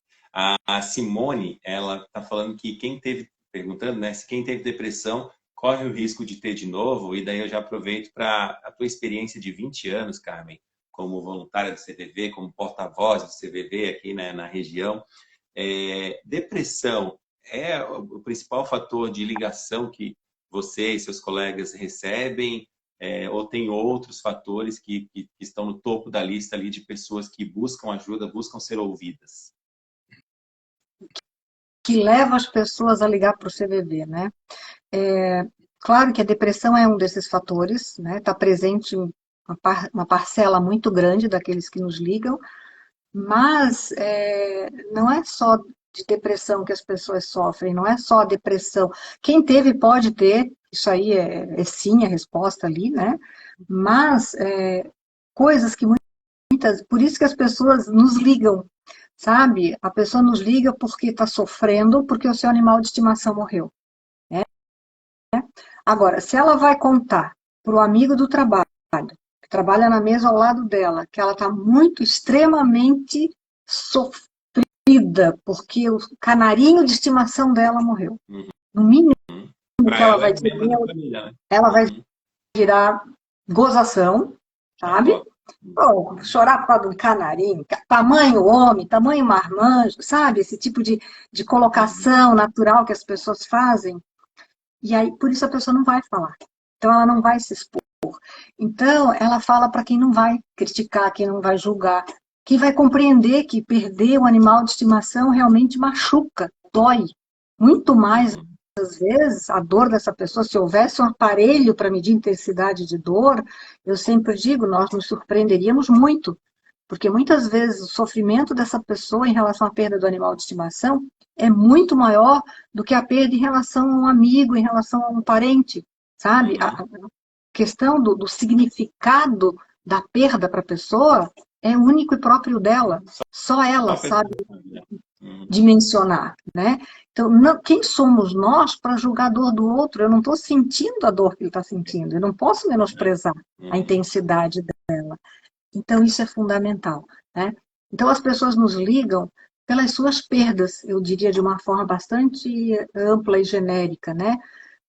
A Simone, ela está falando que quem teve, perguntando, né, se quem teve depressão corre o risco de ter de novo, e daí eu já aproveito para a tua experiência de 20 anos, Carmen, como voluntária do CVV, como porta-voz do CVV aqui, né, na região. Depressão é o principal fator de ligação que você e seus colegas recebem, ou tem outros fatores que estão no topo da lista ali de pessoas que buscam ajuda, buscam ser ouvidas? Que leva as pessoas a ligar para o CVV, né? Claro que a depressão é um desses fatores, né? Está presente uma parcela muito grande daqueles que nos ligam, mas não é só de depressão que as pessoas sofrem, não é só a depressão. Quem teve pode ter, isso aí é sim a resposta ali, né? Mas coisas que muitas, por isso que as pessoas nos ligam, sabe? A pessoa nos liga porque está sofrendo, porque o seu animal de estimação morreu. Agora, se ela vai contar para o amigo do trabalho, que trabalha na mesa ao lado dela, que ela está muito, extremamente sofrida, porque o canarinho de estimação dela morreu. Uhum. No mínimo Para que ela ela vai é dizer, membro da família, né? ela vai Uhum. virar gozação, sabe? Oh, chorar por causa do canarinho, tamanho homem, tamanho marmanjo, sabe? Esse tipo de colocação natural que as pessoas fazem. E aí, por isso a pessoa não vai falar. Então, ela não vai se expor. Então, ela fala para quem não vai criticar, quem não vai julgar, quem vai compreender que perder o animal de estimação realmente machuca, dói. Muito mais, às vezes, a dor dessa pessoa. Se houvesse um aparelho para medir intensidade de dor, eu sempre digo, nós nos surpreenderíamos muito. Porque muitas vezes o sofrimento dessa pessoa em relação à perda do animal de estimação é muito maior do que a perda em relação a um amigo, em relação a um parente, sabe? A questão do significado da perda para a pessoa é único e próprio dela. Só ela sabe dimensionar, né? Então, quem somos nós para julgar a dor do outro? Eu não estou sentindo a dor que ele está sentindo. Eu não posso menosprezar a intensidade dela. Então, isso é fundamental, né? Então, as pessoas nos ligam pelas suas perdas, eu diria de uma forma bastante ampla e genérica, né?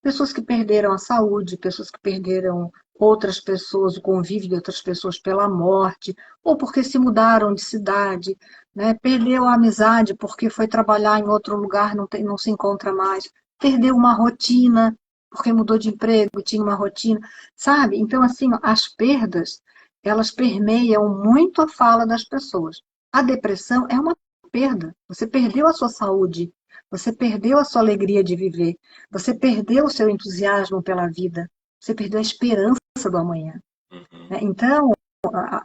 Pessoas que perderam a saúde, pessoas que perderam outras pessoas, o convívio de outras pessoas pela morte, ou porque se mudaram de cidade, né? Perdeu a amizade porque foi trabalhar em outro lugar, não se encontra mais, perdeu uma rotina, porque mudou de emprego, tinha uma rotina, sabe? Então, assim, as perdas, elas permeiam muito a fala das pessoas. A depressão é uma perda. Você perdeu a sua saúde, você perdeu a sua alegria de viver, você perdeu o seu entusiasmo pela vida, você perdeu a esperança do amanhã. Então,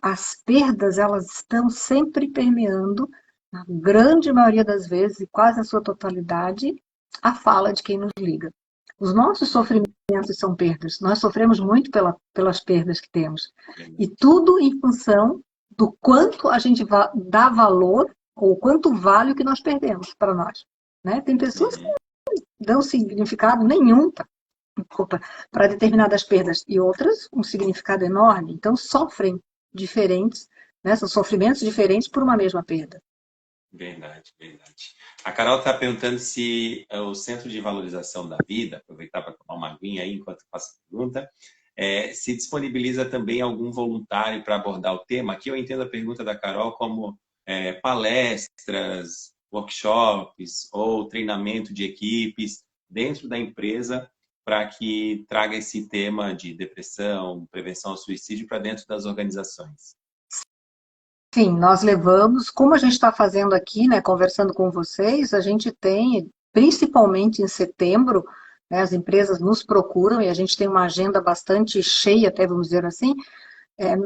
as perdas, elas estão sempre permeando, na grande maioria das vezes, e quase a sua totalidade, a fala de quem nos liga. Os nossos sofrimentos são perdas. Nós sofremos muito pelas perdas que temos. E tudo em função do quanto a gente dá valor, ou quanto vale o que nós perdemos para nós. Né? Tem pessoas que não dão significado nenhum para determinadas perdas e outras um significado enorme. Então, sofrem diferentes, né? São sofrimentos diferentes por uma mesma perda. Verdade, verdade. A Carol está perguntando se o Centro de Valorização da Vida, aproveitar para tomar uma aguinha aí enquanto eu faço a pergunta, se disponibiliza também algum voluntário para abordar o tema. Aqui eu entendo a pergunta da Carol como palestras, workshops ou treinamento de equipes dentro da empresa para que traga esse tema de depressão, prevenção ao suicídio para dentro das organizações. Sim, nós levamos, como a gente está fazendo aqui, né, conversando com vocês, a gente tem, principalmente em setembro, né, as empresas nos procuram e a gente tem uma agenda bastante cheia, até vamos dizer assim,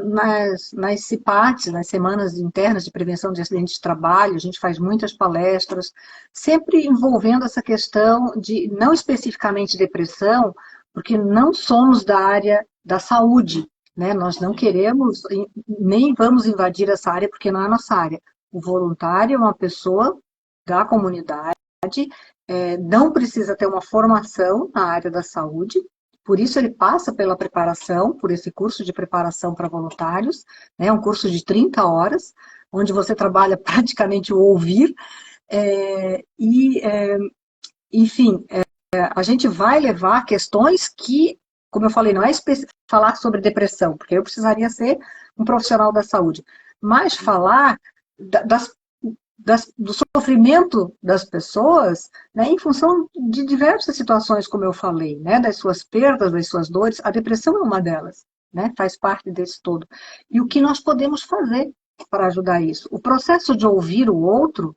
nas CIPATs, nas Semanas Internas de Prevenção de Acidentes de Trabalho, a gente faz muitas palestras, sempre envolvendo essa questão de, não especificamente depressão, porque não somos da área da saúde, né? Nós não queremos, nem vamos invadir essa área, porque não é a nossa área. O voluntário é uma pessoa da comunidade, não precisa ter uma formação na área da saúde, por isso ele passa pela preparação, por esse curso de preparação para voluntários, né, um curso de 30 horas, onde você trabalha praticamente o ouvir, enfim, a gente vai levar questões que, como eu falei, não é falar sobre depressão, porque eu precisaria ser um profissional da saúde, mas falar do sofrimento das pessoas, né, em função de diversas situações, como eu falei, né, das suas perdas, das suas dores. A depressão é uma delas, né, faz parte desse todo. E o que nós podemos fazer para ajudar isso? O processo de ouvir o outro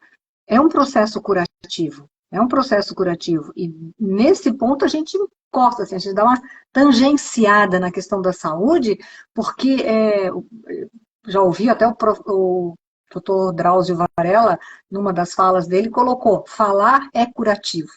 é um processo curativo. É um processo curativo. E nesse ponto a gente encosta, assim, a gente dá uma tangenciada na questão da saúde, porque já ouvi até o doutor Drauzio Varela, numa das falas dele, colocou: falar é curativo,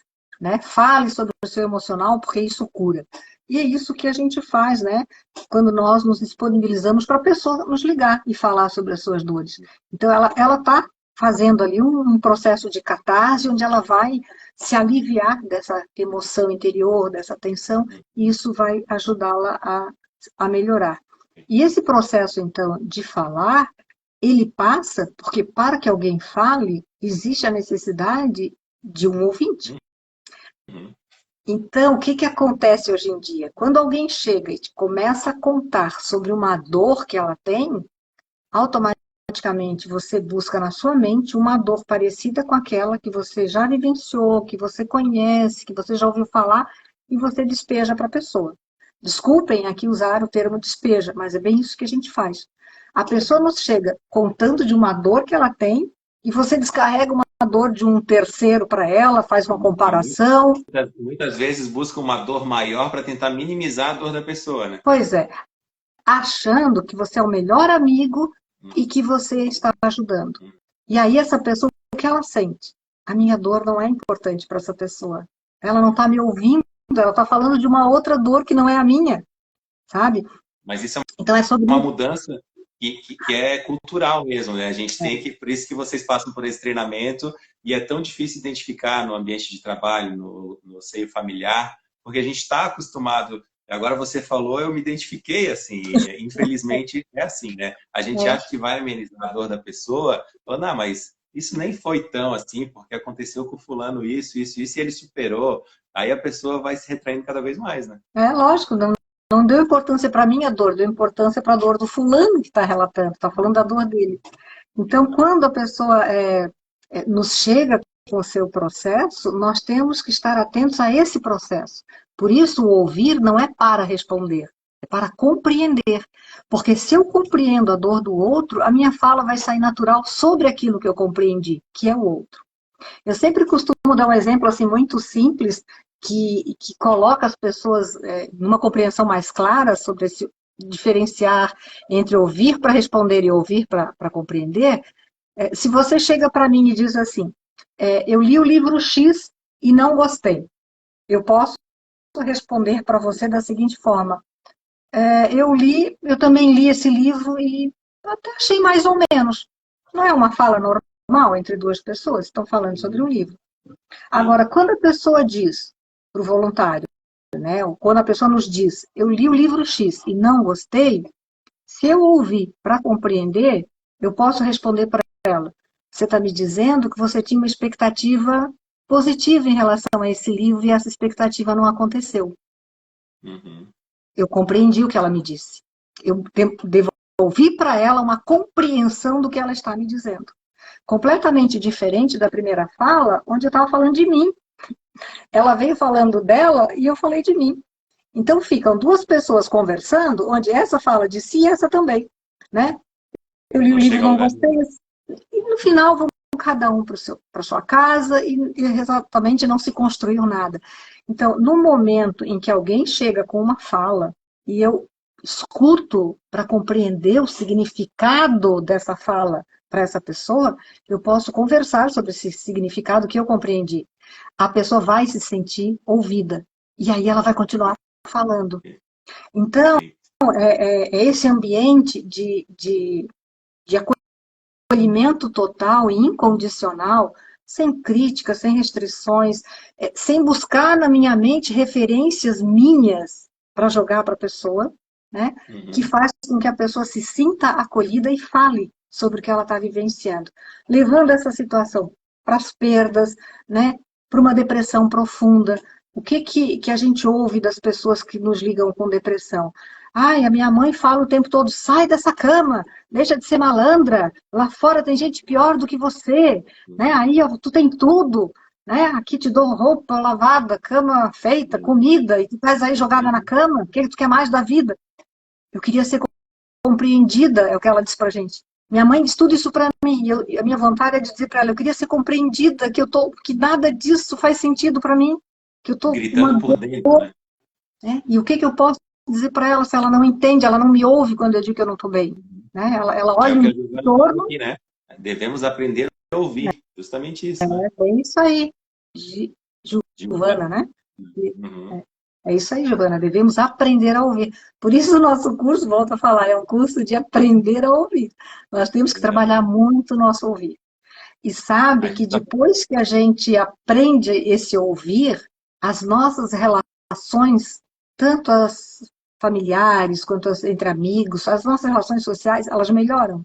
né? Fale sobre o seu emocional, porque isso cura. E é isso que a gente faz, né? Quando nós nos disponibilizamos para a pessoa nos ligar e falar sobre as suas dores. Então, ela está fazendo ali um processo de catarse, onde ela vai se aliviar dessa emoção interior, dessa tensão, e isso vai ajudá-la a melhorar. E esse processo, então, de falar, ele passa porque, para que alguém fale, existe a necessidade de um ouvinte. Então, o que acontece hoje em dia? Quando alguém chega e te começa a contar sobre uma dor que ela tem, automaticamente você busca na sua mente uma dor parecida com aquela que você já vivenciou, que você conhece, que você já ouviu falar, e você despeja para a pessoa. Desculpem aqui usar o termo despeja, mas é bem isso que a gente faz. A pessoa nos chega contando de uma dor que ela tem, e você descarrega uma dor de um terceiro para ela, faz uma comparação. Muitas vezes busca uma dor maior para tentar minimizar a dor da pessoa, né? Pois é, achando que você é o melhor amigo e que você está ajudando. E aí essa pessoa, o que ela sente? A minha dor não é importante para essa pessoa. Ela não está me ouvindo, ela está falando de uma outra dor que não é a minha, sabe? Mas isso é então é sobre uma mudança que é cultural mesmo, né? A gente tem que, por isso que vocês passam por esse treinamento, e é tão difícil identificar no ambiente de trabalho, no seio familiar, porque a gente está acostumado. Agora você falou, eu me identifiquei assim. Infelizmente é assim, né? A gente acha que vai amenizar a dor da pessoa, falando, não, mas isso nem foi tão assim, porque aconteceu com fulano isso, e ele superou. Aí a pessoa vai se retraindo cada vez mais, né? Lógico, não deu importância para a minha dor, deu importância para a dor do fulano que está relatando, está falando da dor dele. Então, quando a pessoa nos chega com o seu processo, nós temos que estar atentos a esse processo. Por isso, o ouvir não é para responder, é para compreender. Porque se eu compreendo a dor do outro, a minha fala vai sair natural sobre aquilo que eu compreendi, que é o outro. Eu sempre costumo dar um exemplo assim muito simples, que coloca as pessoas numa compreensão mais clara sobre esse diferenciar entre ouvir para responder e ouvir para compreender. Se você chega para mim e diz assim, eu li o livro X e não gostei, eu posso responder para você da seguinte forma: eu também li esse livro e até achei mais ou menos. Não é uma fala normal entre duas pessoas que estão falando sobre um livro. Agora, quando a pessoa diz para o voluntário, né, ou quando a pessoa nos diz, eu li o livro X e não gostei, se eu ouvir para compreender, eu posso responder para ela, você está me dizendo que você tinha uma expectativa positiva em relação a esse livro e essa expectativa não aconteceu. Uhum. Eu compreendi o que ela me disse. Eu devolvi para ela uma compreensão do que ela está me dizendo. Completamente diferente da primeira fala, onde eu estava falando de mim. Ela veio falando dela e eu falei de mim. Então ficam duas pessoas conversando, onde essa fala de si e essa também, né? Eu li o Não livro chega a com lugar nenhum. vocês e no final vão cada um para sua casa e exatamente não se construiu nada. Então, no momento em que alguém chega com uma fala e eu escuto para compreender o significado dessa fala para essa pessoa, eu posso conversar sobre esse significado que eu compreendi. A pessoa vai se sentir ouvida e aí ela vai continuar falando. Então, Perfeito. é esse ambiente de acolhimento total e incondicional, sem críticas, sem restrições, sem buscar na minha mente referências minhas para jogar para a pessoa, né? Que Uhum. faz com que a pessoa se sinta acolhida e fale sobre o que ela está vivenciando, levando essa situação para as perdas, né? Para uma depressão profunda. O que a gente ouve das pessoas que nos ligam com depressão? Ai, a minha mãe fala o tempo todo, sai dessa cama, deixa de ser malandra, lá fora tem gente pior do que você, né? Aí ó, tu tem tudo, né? Aqui te dou roupa lavada, cama feita, comida, e tu estás aí jogada na Uhum. cama, o que tu quer mais da vida? Eu queria ser compreendida, é o que ela diz pra gente. Minha mãe diz tudo isso para mim, e a minha vontade é de dizer para ela, eu queria ser compreendida, que nada disso faz sentido para mim, que eu tô com uma Gritando por dentro, né? né? E o que eu posso dizer para ela se ela não entende, ela não me ouve quando eu digo que eu não estou bem? Uhum. Né? Ela É olha o que em a Giovana falou torno, aqui, né? Devemos aprender a ouvir. Justamente isso, né? é isso aí, Giovana, Giovana. né? Uhum. É, é isso aí, Giovana, devemos aprender a ouvir. Por isso o nosso curso, volto a falar, é um curso de aprender a ouvir. Nós temos que trabalhar Exatamente. muito o nosso ouvir. E A sabe que gente tá... depois que a gente aprende esse ouvir, as nossas relações, tanto as familiares quanto as entre amigos, as nossas relações sociais, elas melhoram.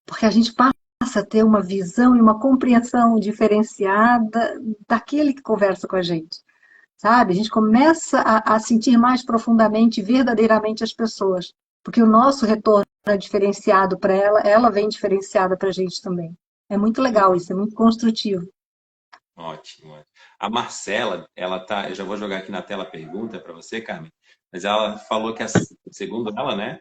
Porque a gente passa a ter uma visão e uma compreensão diferenciada daquele que conversa com a gente. Sabe? A gente começa a sentir mais profundamente, verdadeiramente as pessoas. Porque o nosso retorno é diferenciado para ela, ela vem diferenciada para a gente também. É muito legal Uhum. isso, é muito construtivo. Ótimo, ótimo. A Marcela, ela tá, eu já vou jogar aqui na tela a pergunta para você, Carmen, mas ela falou que, segundo ela, né,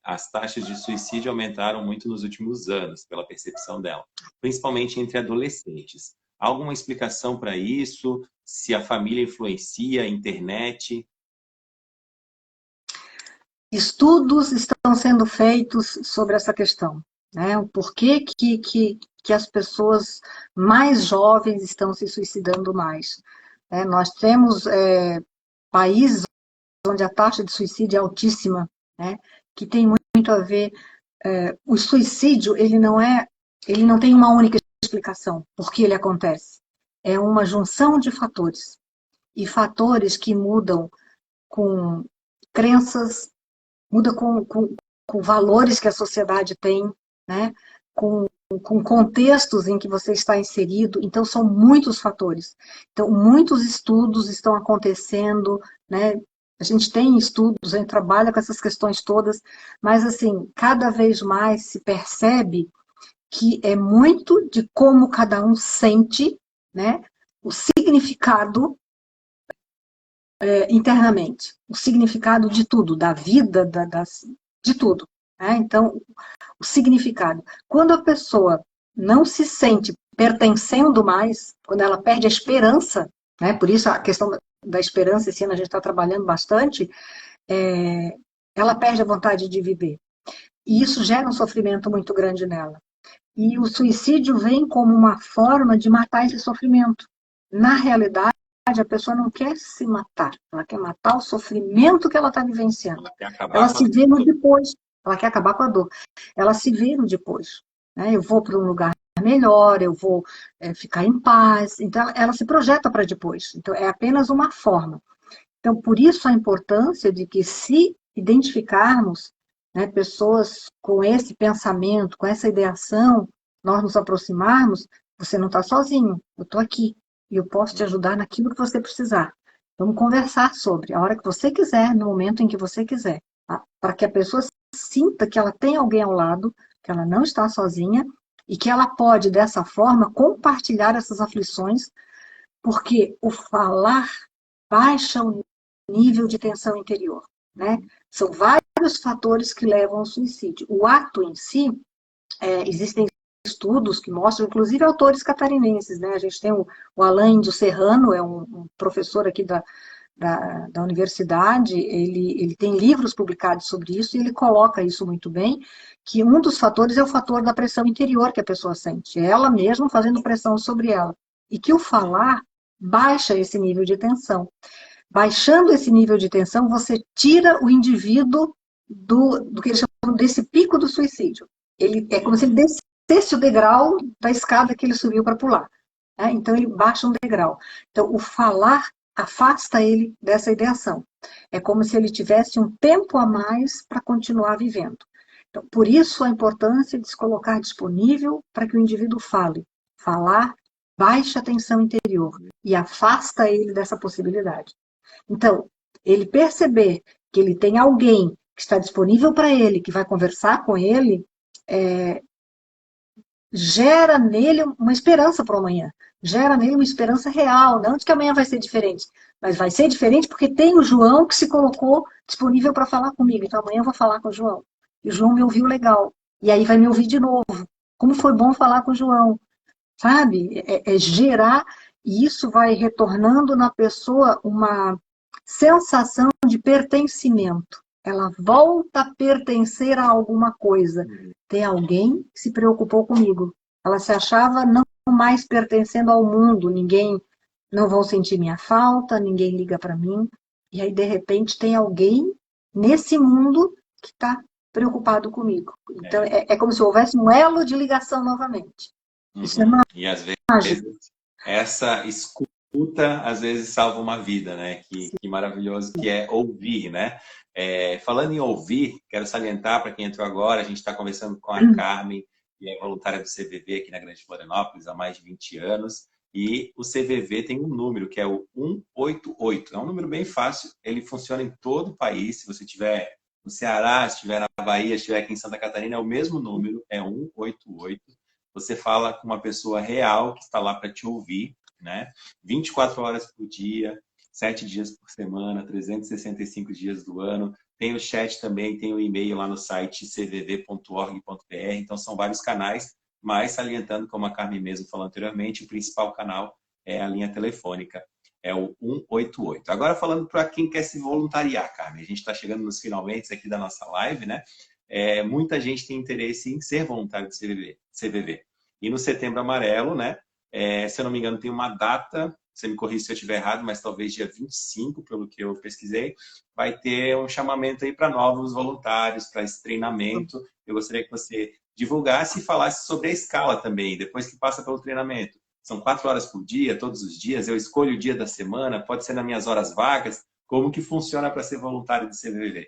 as taxas de suicídio aumentaram muito nos últimos anos, pela percepção dela, principalmente entre adolescentes. Há alguma explicação para isso? Se a família influencia, a internet? Estudos estão sendo feitos sobre essa questão, né? O porquê que as pessoas mais jovens estão se suicidando mais. Nós temos países onde a taxa de suicídio é altíssima, né? Que tem muito a ver. O suicídio, ele não tem uma única explicação por que ele acontece. É uma junção de fatores. E fatores que mudam com crenças, muda com valores que a sociedade tem, né? Com contextos em que você está inserido. Então, são muitos fatores. Então, muitos estudos estão acontecendo, né? A gente tem estudos, a gente trabalha com essas questões todas, mas, assim, cada vez mais se percebe que é muito de como cada um sente, né? O significado internamente, o significado de tudo, da vida, de tudo. Né? Então, o significado. Quando a pessoa não se sente pertencendo mais, quando ela perde a esperança, né? Por isso a questão da esperança, esse ano a gente está trabalhando bastante, ela perde a vontade de viver. E isso gera um sofrimento muito grande nela. E o suicídio vem como uma forma de matar esse sofrimento. Na realidade, a pessoa não quer se matar, ela quer matar o sofrimento que ela está vivenciando. Ela quer Ela acabar com a se vê no dor. depois, ela quer acabar com a dor. Ela se vê no depois. Né? Eu vou para um lugar melhor, eu vou ficar em paz. Então, ela se projeta para depois. Então, é apenas uma forma. Então, por isso a importância de que se identificarmos, né, pessoas com esse pensamento, com essa ideação, nós nos aproximarmos, você não está sozinho, eu estou aqui e eu posso te ajudar naquilo que você precisar. Vamos conversar sobre a hora que você quiser, no momento em que você quiser, tá? Para que a pessoa sinta que ela tem alguém ao lado, que ela não está sozinha e que ela pode, dessa forma, compartilhar essas aflições, porque o falar baixa o nível de tensão interior, né? São vários fatores que levam ao suicídio. O ato em si, existem estudos que mostram, inclusive autores catarinenses, né? A gente tem o Alain Índio Serrano, é um professor aqui da universidade, ele tem livros publicados sobre isso e ele coloca isso muito bem, que um dos fatores é o fator da pressão interior que a pessoa sente, ela mesma fazendo pressão sobre ela, e que o falar baixa esse nível de tensão. Baixando esse nível de tensão, você tira o indivíduo do que eles chamam desse pico do suicídio. Ele, é como se ele descesse o degrau da escada que ele subiu para pular. Né? Então, ele baixa um degrau. Então, o falar afasta ele dessa ideação. É como se ele tivesse um tempo a mais para continuar vivendo. Então, por isso, a importância de se colocar disponível para que o indivíduo fale. Falar baixa a tensão interior e afasta ele dessa possibilidade. Então, ele perceber que ele tem alguém que está disponível para ele, que vai conversar com ele, gera nele uma esperança para o amanhã. Gera nele uma esperança real, não de que amanhã vai ser diferente, mas vai ser diferente porque tem o João que se colocou disponível para falar comigo. Então amanhã eu vou falar com o João. E o João me ouviu legal. E aí vai me ouvir de novo. Como foi bom falar com o João. Sabe? É gerar, e isso vai retornando na pessoa uma sensação de pertencimento. Ela volta a pertencer a alguma coisa. Tem alguém que se preocupou comigo. Ela se achava não mais pertencendo ao mundo. Ninguém, não vão sentir minha falta, ninguém liga para mim. E aí, de repente, tem alguém nesse mundo que está preocupado comigo. Então, é como se houvesse um elo de ligação novamente. Isso é E às vezes essa escuta às vezes salva uma vida, né? Que maravilhoso que é ouvir, né? Falando em ouvir, quero salientar para quem entrou agora, a gente está conversando com a Carmen, que é voluntária do CVV aqui na Grande Florianópolis há mais de 20 anos. E o CVV tem um número que é o 188. É um número bem fácil, ele funciona em todo o país. Se você estiver no Ceará, se estiver na Bahia, se estiver aqui em Santa Catarina, é o mesmo número, é 188. Você fala com uma pessoa real que está lá para te ouvir, né? 24 horas por dia, 7 dias por semana, 365 dias do ano. Tem o chat também, tem o e-mail lá no site cvv.org.br. Então, são vários canais, mas salientando, como a Carmen mesmo falou anteriormente, o principal canal é a linha telefônica, é o 188. Agora, falando para quem quer se voluntariar, Carmen, a gente está chegando nos finalmente aqui da nossa live, né? Muita gente tem interesse em ser voluntário do CVV. E no Setembro Amarelo, né? Se eu não me engano, tem uma data, você me corrija se eu estiver errado, mas talvez dia 25, pelo que eu pesquisei, vai ter um chamamento aí para novos voluntários, para esse treinamento. Eu gostaria que você divulgasse e falasse sobre a escala também, depois que passa pelo treinamento. São 4 horas por dia, todos os dias, eu escolho o dia da semana, pode ser nas minhas horas vagas. Como que funciona para ser voluntário do CVV?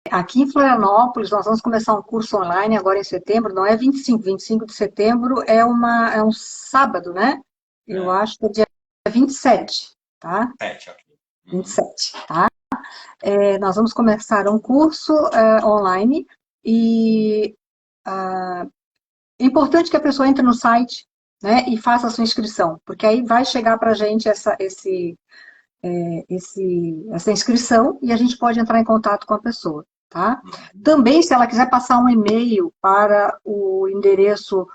Aqui em Florianópolis, nós vamos começar um curso online agora em setembro, não é 25 de setembro é um sábado, né? Eu acho que é dia 27, tá? 27, tá? Nós vamos começar um curso online e é importante que a pessoa entre no site, né, e faça a sua inscrição, porque aí vai chegar para a gente essa inscrição e a gente pode entrar em contato com a pessoa. Tá? Também, se ela quiser passar um e-mail para o endereço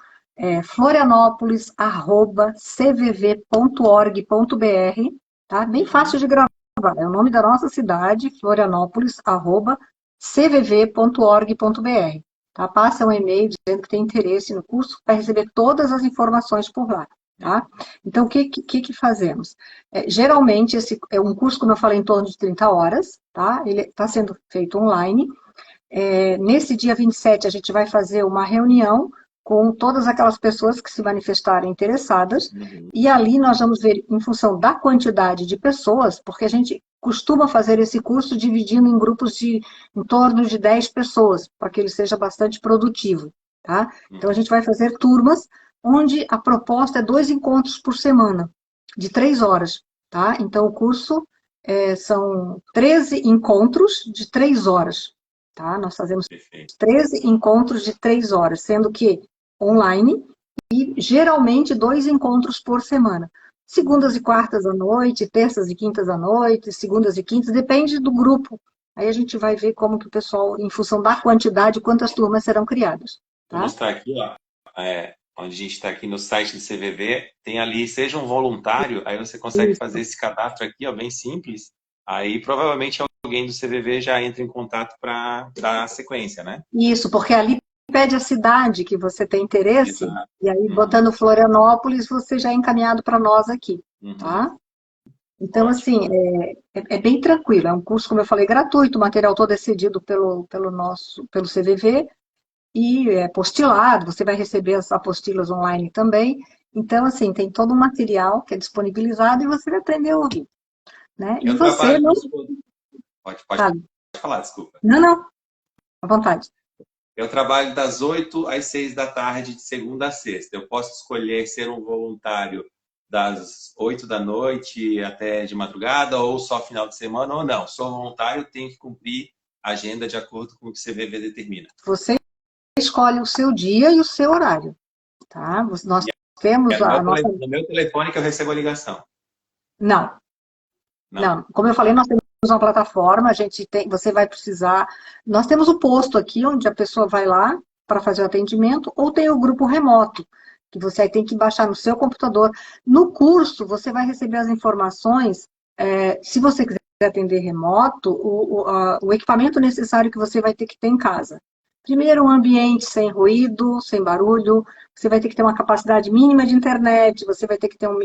florianópolis@cvv.org.br, tá? Bem fácil de gravar, é o nome da nossa cidade, florianópolis@cvv.org.br. Tá? Passa um e-mail dizendo que tem interesse no curso para receber todas as informações por lá. Tá? Então, o que fazemos? Geralmente, esse é um curso, como eu falei, em torno de 30 horas, tá? Ele está sendo feito online. Nesse dia 27, a gente vai fazer uma reunião com todas aquelas pessoas que se manifestarem interessadas, e ali nós vamos ver, em função da quantidade de pessoas, porque a gente costuma fazer esse curso dividindo em grupos de em torno de 10 pessoas, para que ele seja bastante produtivo. tá? Então, a gente vai fazer turmas onde a proposta é 2 encontros por semana, de 3 horas, tá? Então, o curso são 13 encontros de 3 horas, tá? Nós fazemos Perfeito. 13 encontros de 3 horas, sendo que online e geralmente 2 encontros por semana. Segundas e quartas à noite, terças e quintas à noite, segundas e quintas, depende do grupo. Aí a gente vai ver como que o pessoal, em função da quantidade, quantas turmas serão criadas. Vou Tá? mostrar aqui, ó, onde a gente está aqui no site do CVV, tem ali, seja um voluntário, aí você consegue fazer esse cadastro aqui, ó, bem simples. Aí provavelmente alguém do CVV já entra em contato para dar a sequência, né? Isso, porque ali pede a cidade que você tem interesse, Exato. e aí botando Florianópolis, você já é encaminhado para nós aqui, tá? Então, Ótimo. assim, é bem tranquilo, é um curso, como eu falei, gratuito, o material todo é cedido pelo CVV, e é postilado, você vai receber as apostilas online também. Então, assim, tem todo um material que é disponibilizado e você vai aprender a ouvir, né? E Eu você trabalho não... das... Pode Sabe? falar, desculpa. Não, não, à vontade. Eu trabalho das 8 às 6 da tarde, de segunda a sexta. Eu posso escolher ser um voluntário das 8 da noite até de madrugada, ou só final de semana, ou não. Sou voluntário, tenho que cumprir a agenda de acordo com o que o CVV determina. Você escolhe o seu dia e o seu horário, tá? Nós temos a nossa... No meu telefone que eu recebo a ligação. Não, Não. não. Como eu falei, nós temos uma plataforma, a gente tem, você vai precisar... Nós temos o posto aqui, onde a pessoa vai lá para fazer o atendimento, ou tem o grupo remoto, que você tem que baixar no seu computador. No curso, você vai receber as informações, se você quiser atender remoto, o equipamento necessário que você vai ter que ter em casa. Primeiro, um ambiente sem ruído, sem barulho, você vai ter que ter uma capacidade mínima de internet, você vai ter que ter um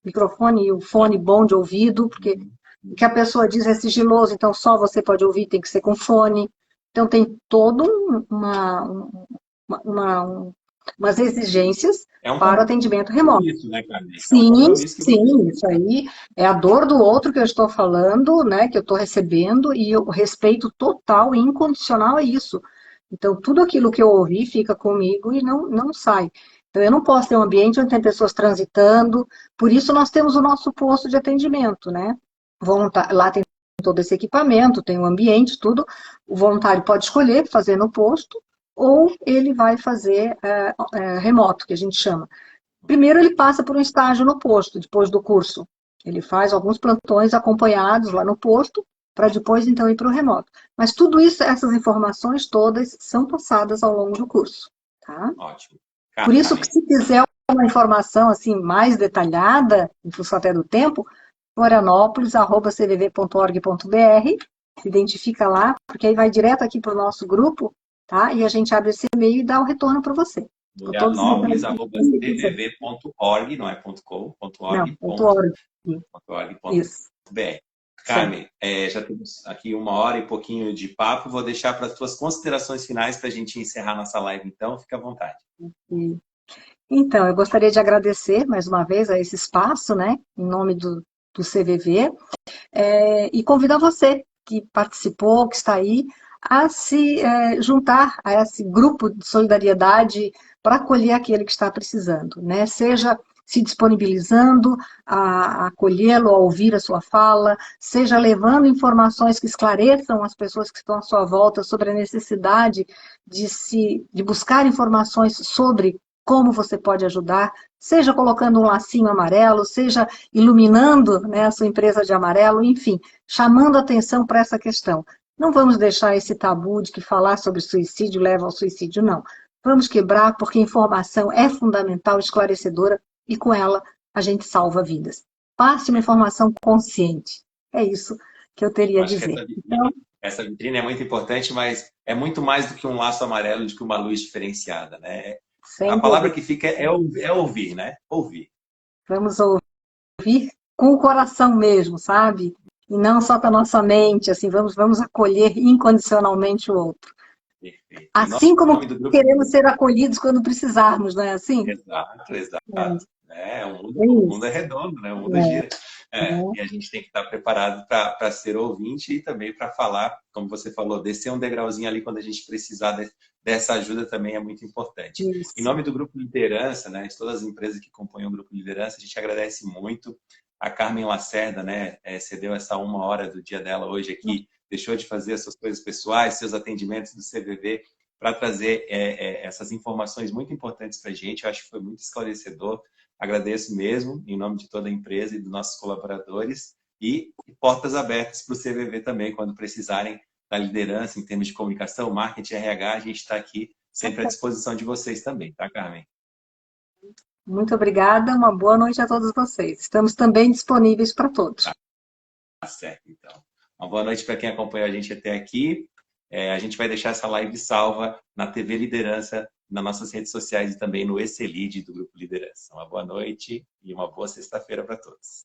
microfone e um fone bom de ouvido, porque o que a pessoa diz é sigiloso, então só você pode ouvir, tem que ser com fone. Então tem todo umas exigências É um para o atendimento remoto. compromisso, né, Carmen? É um Sim, compromisso que você sim, isso aí é a dor do outro que eu estou falando, né, que eu estou recebendo, e o respeito total e incondicional a isso. Então, tudo aquilo que eu ouvi fica comigo e não sai. Então, eu não posso ter um ambiente onde tem pessoas transitando, por isso nós temos o nosso posto de atendimento, né? Lá tem todo esse equipamento, tem o ambiente, tudo. O voluntário pode escolher fazer no posto, ou ele vai fazer remoto, que a gente chama. Primeiro ele passa por um estágio no posto, depois do curso. Ele faz alguns plantões acompanhados lá no posto, para depois então ir para o remoto. Mas tudo isso, essas informações todas são passadas ao longo do curso. Tá? Ótimo. Por isso que se quiser uma informação assim mais detalhada, em função até do tempo, florianópolis@cvv.org.br, se identifica lá, porque aí vai direto aqui para o nosso grupo, tá? E a gente abre esse e-mail e dá o retorno para você. Florianópolis@cvv.org, não é .com, .org. Não, .org. Isso. Carmen, já temos aqui 1 hora e pouquinho de papo. Vou deixar para as tuas considerações finais para a gente encerrar nossa live, então. Fica à vontade. Então, eu gostaria de agradecer mais uma vez a esse espaço, né, em nome do CVV, e convidar você que participou, que está aí, a se juntar a esse grupo de solidariedade para acolher aquele que está precisando, né? Seja se disponibilizando a acolhê-lo, a ouvir a sua fala, seja levando informações que esclareçam as pessoas que estão à sua volta sobre a necessidade de buscar informações sobre como você pode ajudar, seja colocando um lacinho amarelo, seja iluminando, né, a sua empresa de amarelo, enfim, chamando atenção para essa questão. Não vamos deixar esse tabu de que falar sobre suicídio leva ao suicídio, não. Vamos quebrar, porque informação é fundamental, esclarecedora, e com ela a gente salva vidas. Passe uma informação consciente. É isso que eu teria a dizer. Essa vitrine é muito importante, mas é muito mais do que um laço amarelo, do que uma luz diferenciada, né? A palavra que fica é ouvir, né? Ouvir. Vamos ouvir com o coração mesmo, sabe? E não só com a nossa mente, assim, vamos acolher incondicionalmente o outro. Perfeito. Assim como queremos ser acolhidos quando precisarmos, não é assim? Exato. É o mundo é isso. redondo, né? O mundo É, gira. né? E a gente tem que estar preparado para ser ouvinte e também para falar, como você falou, descer um degrauzinho ali quando a gente precisar dessa ajuda também é muito importante. Em Isso. nome do Grupo Liderança, né, de todas as empresas que compõem o Grupo Liderança, a gente agradece muito. A Carmen Lacerda, né, cedeu essa 1 hora do dia dela hoje aqui, deixou de fazer as suas coisas pessoais, seus atendimentos do CVV, para trazer essas informações muito importantes para a gente. Eu acho que foi muito esclarecedor. Agradeço mesmo, em nome de toda a empresa e dos nossos colaboradores. E portas abertas para o CVV também, quando precisarem da liderança em termos de comunicação, marketing, RH, a gente está aqui sempre à disposição de vocês também, tá, Carmen? Muito obrigada, uma boa noite a todos vocês. Estamos também disponíveis para todos. Tá certo, então. Uma boa noite para quem acompanhou a gente até aqui. A gente vai deixar essa live salva na TV Liderança, nas nossas redes sociais e também no ECLID do Grupo Liderança. Uma boa noite e uma boa sexta-feira para todos.